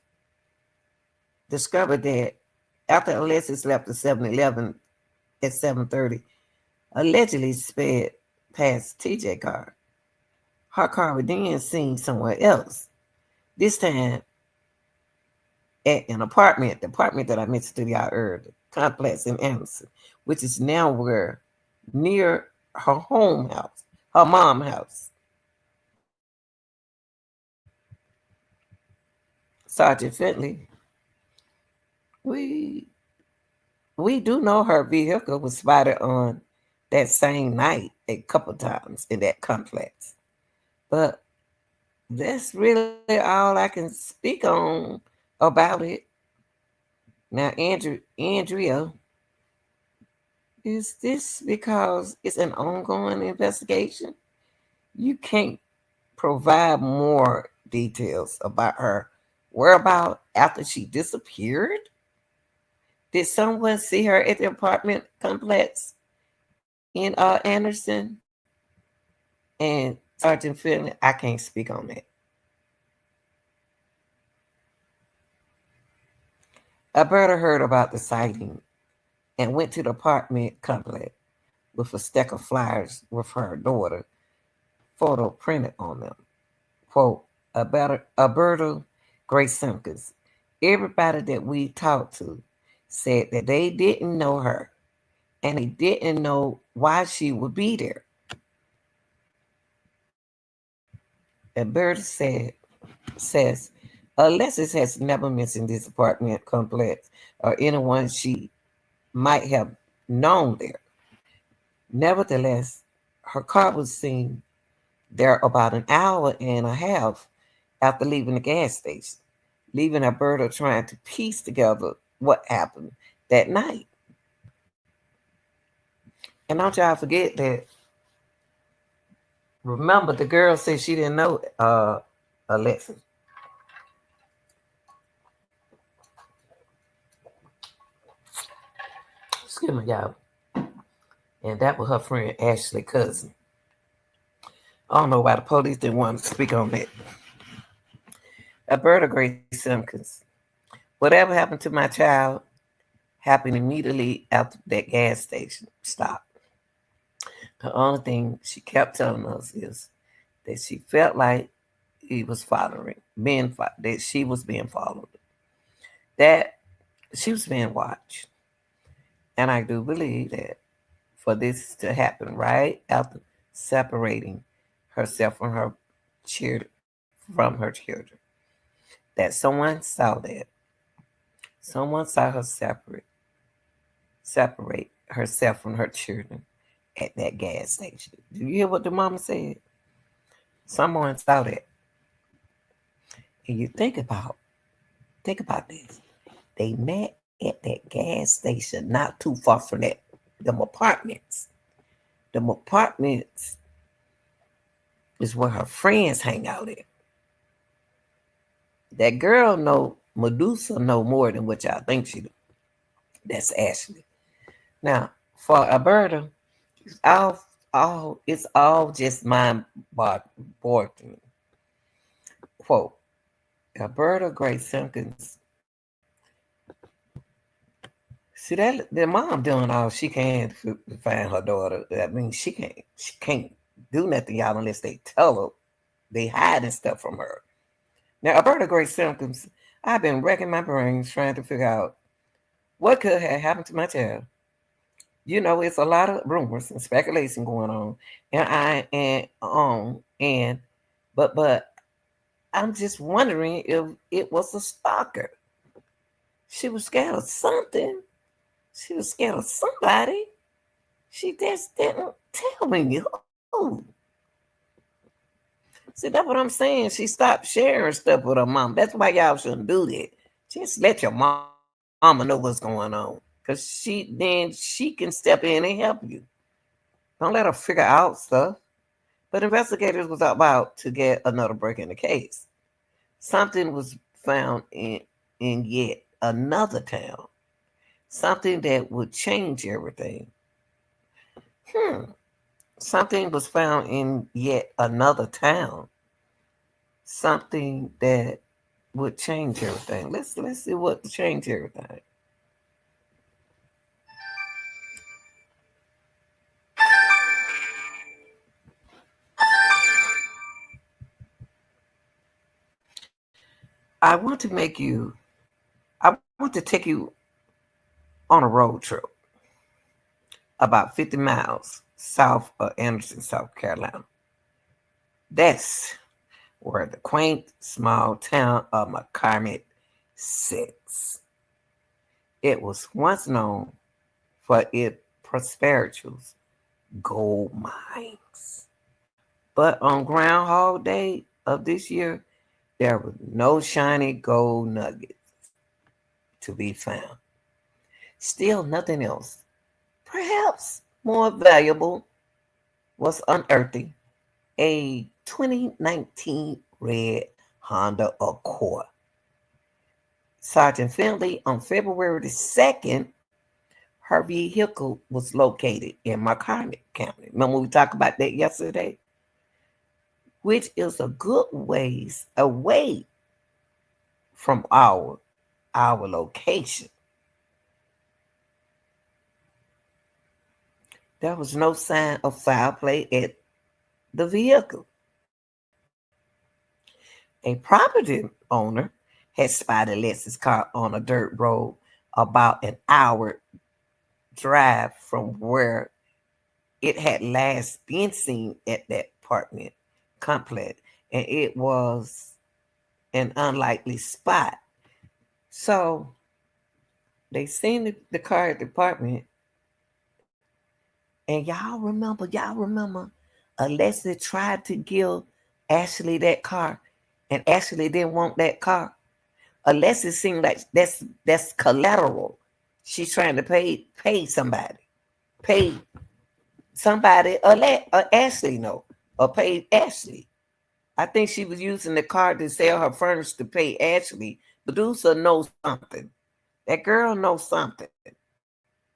S1: discovered that after Alexis left the 7-Eleven at 7:30, allegedly sped past TJ car. Her car was then seen somewhere else. This time at an apartment, the apartment that I mentioned to y'all earlier, the complex in Anderson, which is now where near her home house, her mom's house. Sergeant Fentley, we we do know her vehicle was spotted on that same night a couple times in that complex. But that's really all I can speak on about it. Now, Andrea, is this because it's an ongoing investigation? You can't provide more details about her whereabouts after she disappeared? Did someone see her at the apartment complex in Anderson? And Sergeant Finley, I can't speak on that. Alberta heard about the sighting and went to the apartment complex with a stack of flyers with her daughter photo printed on them. Quote, Alberta Grace Simpkins. Everybody that we talked to said that they didn't know her and they didn't know why she would be there. Alberta says Alexis has never mentioned this apartment complex or anyone she might have known there. Nevertheless, her car was seen there about an hour and a half after leaving the gas station, leaving Alberta trying to piece together what happened that night. And don't y'all forget that, remember, the girl said she didn't know Alexis. Excuse me, y'all. And that was her friend Ashley cousin. I don't know why the police didn't want to speak on that. Alberta Grace Simpkins. Whatever happened to my child happened immediately after that gas station stop. The only thing she kept telling us is that she felt like he was that she was being followed, that she was being watched. And I do believe that for this to happen right after separating herself from her children, that someone saw her separate herself from her children at that gas station. Do you hear what the mama said? Someone saw that. And you think about this. They met at that gas station not too far from them apartments. Them apartments is where her friends hang out at. That girl know Medusa know more than what y'all think she do. That's Ashley. Now, for Alberta, it's all just mind boggling. Quote, Alberta Grace Simpkins. See that the mom doing all she can to find her daughter. I mean, she can't do nothing, y'all, unless they tell her they hiding stuff from her. Now, Alberta Grace Simpkins, I've been wrecking my brains trying to figure out What could have happened to my child? It's a lot of rumors and speculation going on, but I'm just wondering if it was a stalker. She was scared of something. She was scared of somebody. She just didn't tell me who. See, that's what I'm saying. She stopped sharing stuff with her mom. That's why y'all shouldn't do that. Just let your mama know what's going on. Cause then she can step in and help you. Don't let her figure out stuff. But investigators was about to get another break in the case. Something was found in yet another town. Something that would change everything. Hmm. Something was found in yet another town. Something that would change everything. Let's see what changed everything. I want to make you. I want to take you on a road trip about 50 miles south of Anderson, South Carolina. That's where the quaint small town of McCormick sits. It was once known for its prosperous gold mines. But on Groundhog Day of this year, there was no shiny gold nuggets to be found. Still, nothing else, perhaps more valuable, was unearthing a 2019 red Honda Accord. Sergeant Finley, on February the 2nd, her vehicle was located in McCormick County. Remember we talked about that yesterday? Which is a good ways away from our location. There was no sign of foul play at the vehicle. A property owner had spotted Leslie's car on a dirt road about an hour drive from where it had last been seen at that apartment complex, and it was an unlikely spot. So they seen the car at the apartment, and y'all remember, Alexis tried to give Ashley that car, and Ashley didn't want that car. Alexis seemed like that's collateral. She's trying to pay somebody, Ashley, no, or pay Ashley. I think she was using the card to sell her furniture to pay Ashley. Producer knows something. That girl knows something.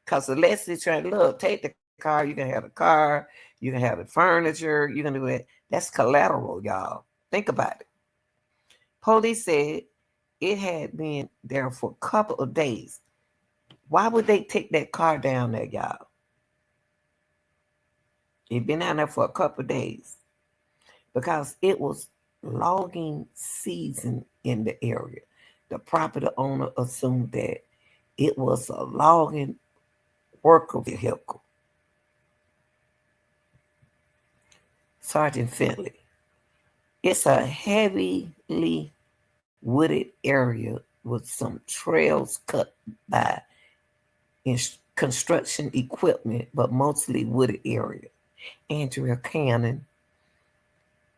S1: Because Alexis trying to look, take the car, you can have the car, you can have the furniture, you can do that. That's collateral, y'all. Think about it. Police said it had been there for a couple of days. Why would they take that car down there, y'all? It been down there for a couple of days because it was logging season in the area. The property owner assumed that it was a logging worker vehicle. Sergeant Finley. It's a heavily wooded area with some trails cut by construction equipment, but mostly wooded area. Andrea Cannon,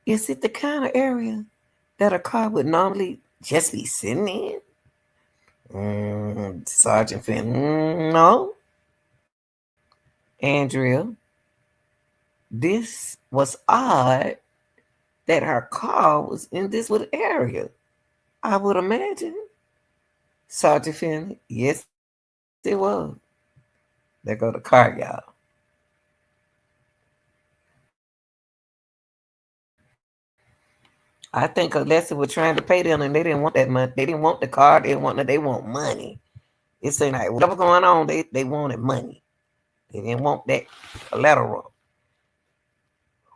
S1: is it the kind of area that a car would normally just be sitting in? Sergeant Finn, no. Andrea, this was odd that her car was in this little area. I would imagine. Sergeant Finn, yes, it was. There go the car, y'all. I think Alessi was trying to pay them and they didn't want that money. They didn't want the car. They want money. It seemed like whatever going on, they wanted money. They didn't want that collateral.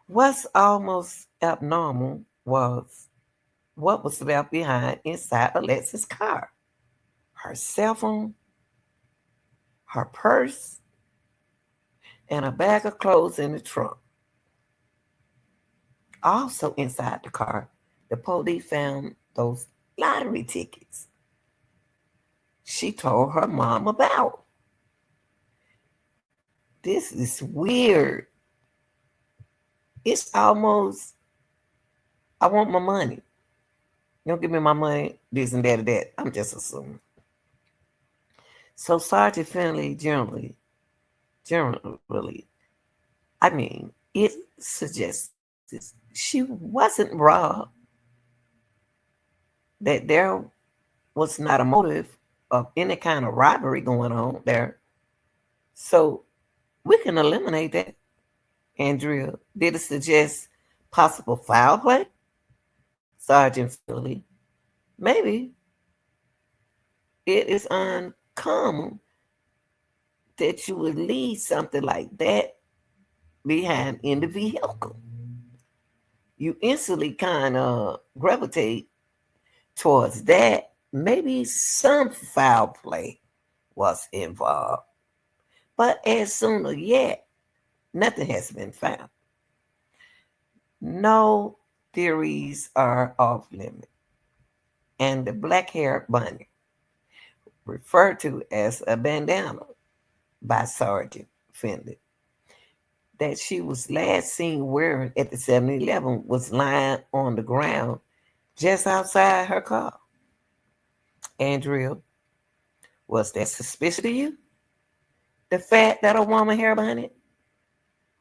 S1: What's almost abnormal was what was left behind inside Alexis' car. Her cell phone, her purse, and a bag of clothes in the trunk. Also inside the car, the police found those lottery tickets she told her mom about. This is weird. It's almost, I want my money. You don't give me my money, this and that and that. I'm just assuming. So Sergeant Finley generally, I mean, it suggests she wasn't robbed, that there was not a motive of any kind of robbery going on there. So we can eliminate that. Andrea, did it suggest possible foul play? Sergeant Finley, maybe it is uncommon that you would leave something like that behind in the vehicle. You instantly kind of gravitate towards that. Maybe some foul play was involved. But as soon as yet, nothing has been found. No theories are off limit. And the black haired bunny, referred to as a bandana by Sergeant Finley, that she was last seen wearing at the 7-Eleven was lying on the ground just outside her car. Andrea, was that suspicious to you? The fact that a woman hair behind it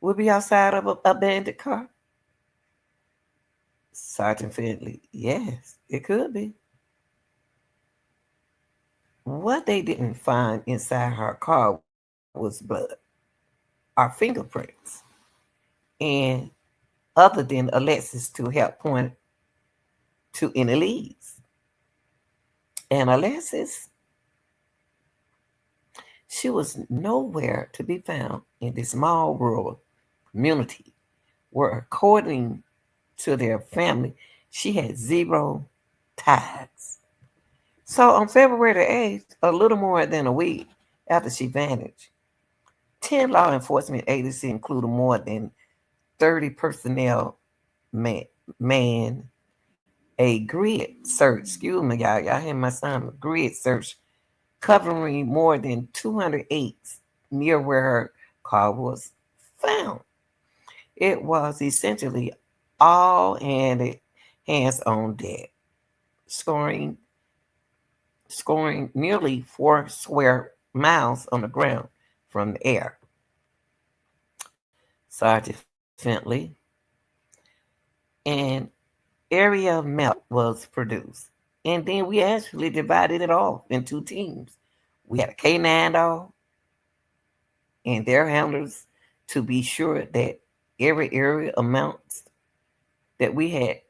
S1: would be outside of an abandoned car? Sergeant Finley, yes, it could be. What they didn't find inside her car was blood or fingerprints, and other than Alexis to help point to any leads. And Alexis, she was nowhere to be found in this small rural community where, according to their family, she had zero ties. So on February the 8th, a little more than a week after she vanished, 10 law enforcement agencies, including more than 30 personnel, man, man a grid search, excuse me, y'all hear my son, grid search covering more than 200 acres near where her car was found. It was essentially all hands on deck, scoring scoring nearly 4 square miles on the ground from the air. Sergeant Finley, and area map was produced. And then we actually divided it off in two teams. We had a K9 dog and their handlers to be sure that every area amounts that we had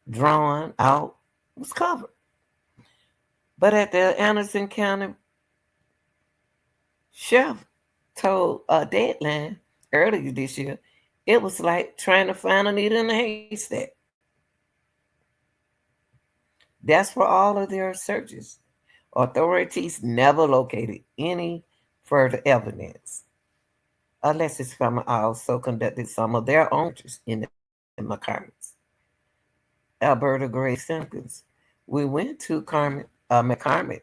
S1: drawn out was covered. But at the Anderson County Sheriff told a deadline earlier this year, it was like trying to find a needle in a haystack. That's for all of their searches. Authorities never located any further evidence. Alexis Farmer also conducted some of their own searches in the McCartney's. Alberta Gray Simpkins. We went to McCormick.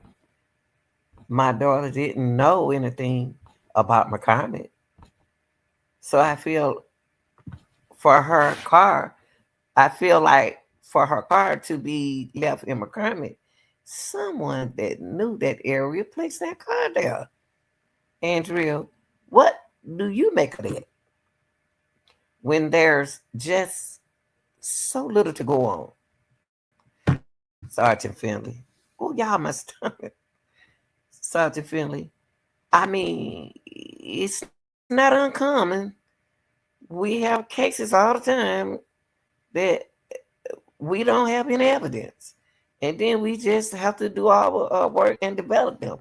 S1: My daughter didn't know anything about McCormick. So I feel for her car, I feel like for her car to be left in McCormick, someone that knew that area placed that car there. Andrea, what do you make of that when there's just so little to go on? Sergeant Finley. Oh, y'all must Sergeant Finley. I mean, it's not uncommon. We have cases all the time that we don't have any evidence. And then we just have to do our work and develop them.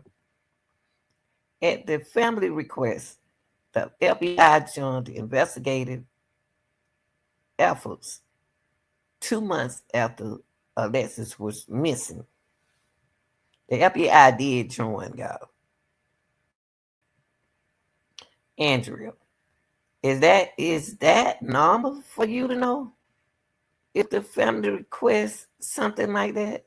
S1: At the family request, the FBI joined the investigative efforts 2 months after Alexis was missing. The FBI did join, y'all. Andrea, is that normal for you to know if the family requests something like that?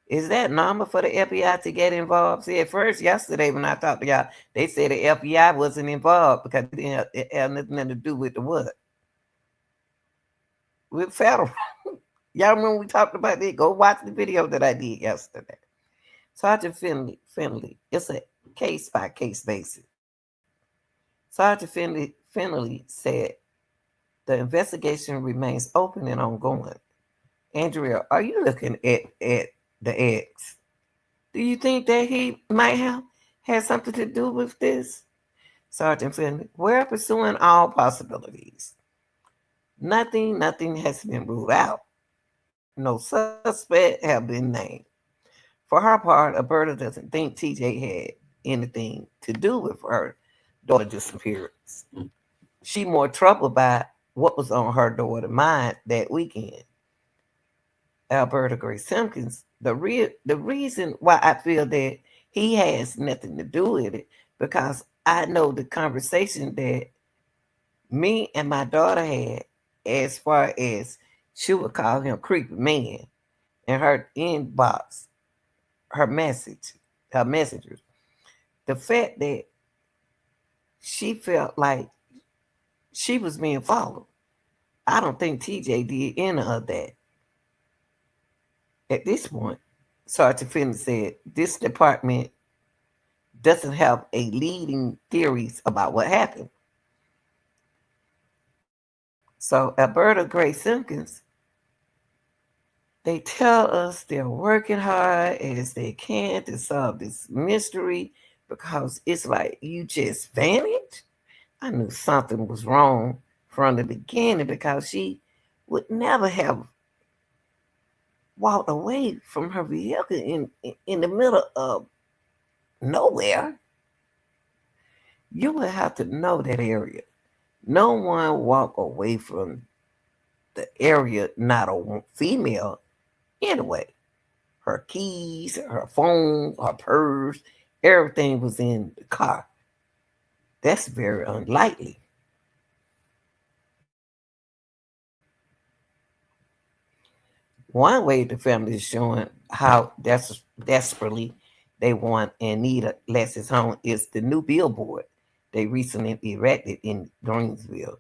S1: Is that normal for the FBI to get involved? See, at first yesterday when I talked to y'all, they said the FBI wasn't involved because it had nothing to do with the what? With federal. Y'all remember we talked about that? Go watch the video that I did yesterday. Sergeant Finley, it's a case by case basis. Sergeant Finley said the investigation remains open and ongoing. Andrea, are you looking at the ex? Do you think that he might have had something to do with this? Sergeant Finley, we're pursuing all possibilities. Nothing has been ruled out. No suspect have been named. For her part, Alberta doesn't think TJ had anything to do with her daughter disappearance. She more troubled by what was on her daughter's mind that weekend. Alberta Gray Simpkins, the reason why I feel that he has nothing to do with it, because I know the conversation that me and my daughter had, as far as she would call him creepy man, in her inbox, her message, her messengers. The fact that she felt like she was being followed. I don't think TJ did any of that. At this point, Sergeant Finley said this department doesn't have a leading theories about what happened. So Alberta Gray Simpkins, they tell us they're working hard as they can to solve this mystery because it's like you just vanished. I knew something was wrong from the beginning because she would never have walked away from her vehicle in the middle of nowhere. You would have to know that area. No one walk away from the area, not a female anyway. Her keys, her phone, her purse, everything was in the car. That's very unlikely. One way the family is showing how desperately they want and need a Alexis home is the new billboard they recently erected in Greensville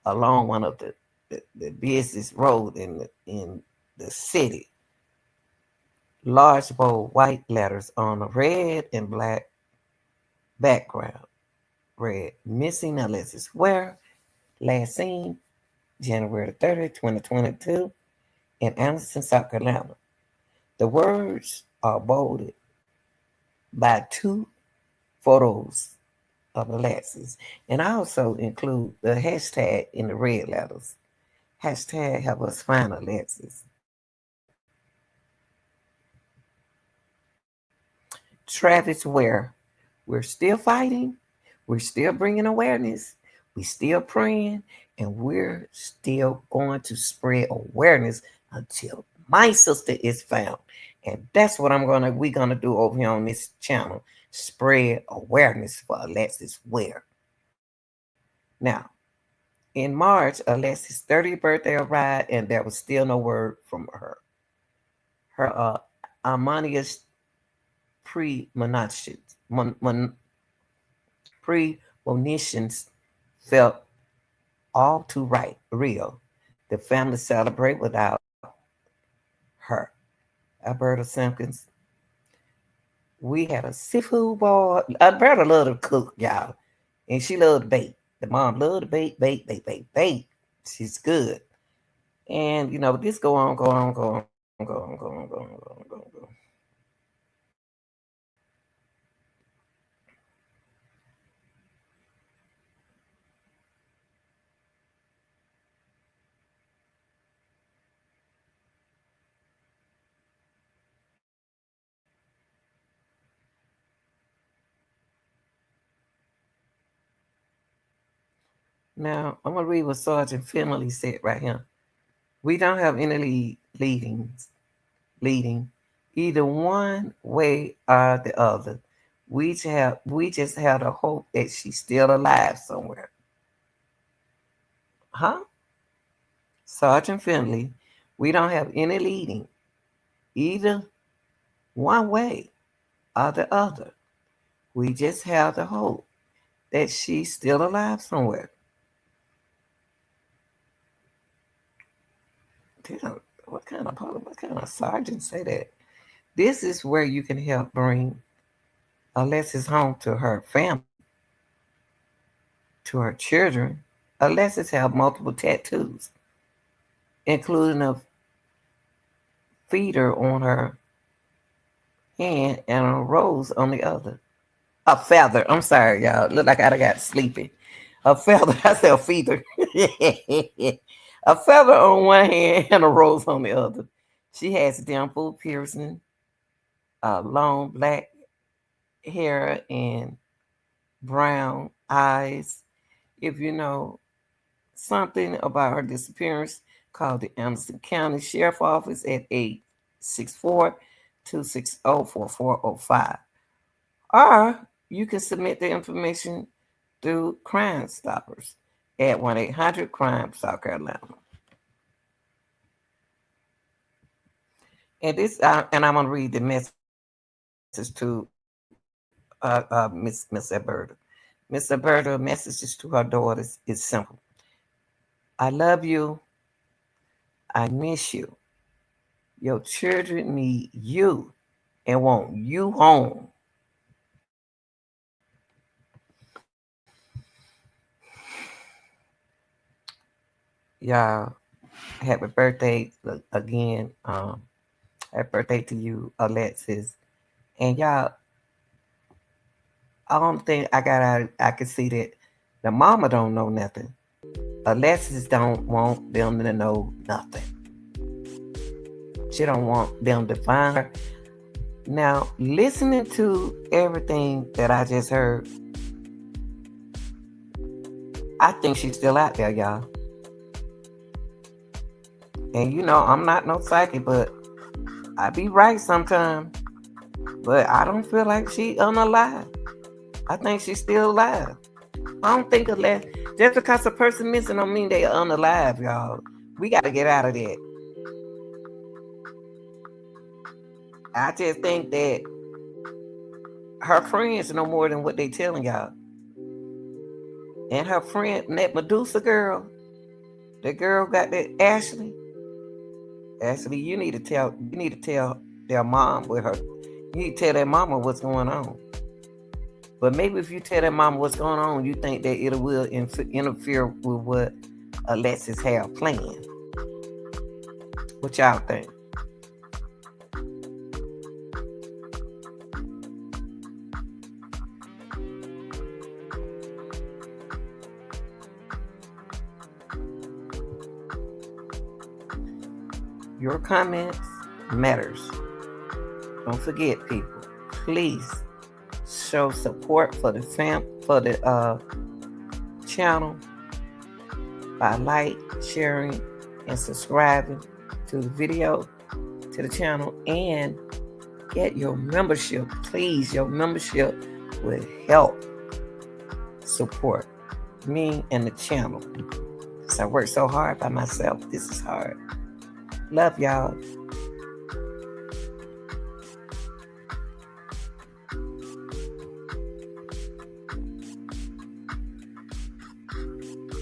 S1: along one of the busiest road in the city. Large bold white letters on a red and black background. Read missing Alexis Ware, last seen January 30th, 2022 in Anderson, South Carolina. The words are bolded by two photos of Alexis and I also include the hashtag in the red letters. Hashtag help us find Alexis. Travis Ware, we're still fighting. We're still bringing awareness. We still praying, and we're still going to spread awareness until my sister is found. And that's what we're gonna do over here on this channel. Spread awareness for Alexis Ware. Now, in March, Alexis' 30th birthday arrived, and there was still no word from her. Her Armania's premonitions, premonitions felt all too real. The family celebrate without her. Alberta Simpkins, we had a seafood boil. Alberta loved to cook, y'all. And she loved to bake. The mom loved to bake. She's good. And, this go on. Now, I'm going to read what Sergeant Finley said right here. We don't have any leading either one way or the other. We just have the hope that she's still alive somewhere. Huh? Sergeant Finley, we don't have any leading, either one way or the other. We just have the hope that she's still alive somewhere. Damn, what kind of sergeant say that? This is where you can help bring Alexis home to her family, to her children. Alexis have multiple tattoos, including a feeder on her hand and a rose on the other. A feather. I'm sorry, y'all. Look like I got sleepy. A feather. I said a feather. A feather on one hand and a rose on the other. She has dimple piercing, long black hair, and brown eyes. If you know something about her disappearance, call the Anderson County Sheriff Office at 864-260-4405. Or you can submit the information through Crime Stoppers at 1-800-CRIME, South Carolina. And I'm gonna read the message to Miss Alberta. Miss Alberta messages to her daughters is simple. I love you. I miss you. Your children need you and want you home. Y'all, happy birthday again. Happy birthday to you, Alexis. And y'all, I don't think I got out. I can see that the mama don't know nothing. Alexis don't want them to know nothing. She don't want them to find her. Now, listening to everything that I just heard, I think she's still out there, y'all. And you know, I'm not no psychic, but I be right sometimes. But I don't feel like she unalive. I think she's still alive. I don't think unless just because a person missing don't mean they unalive, y'all. We got to get out of that. I just think that her friends know more than what they telling y'all. And her friend, that Medusa girl, the girl got that Ashley. Ashley, you need to tell their mom with her. You need to tell their mama what's going on. But maybe if you tell their mama what's going on, you think that it will interfere with what Alexis have planned. What y'all think? Your comments matters. Don't forget, people. Please show support for the channel by sharing, and subscribing to the video, to the channel, and get your membership. Please, your membership will help support me and the channel. Because I work so hard by myself. This is hard. Love y'all.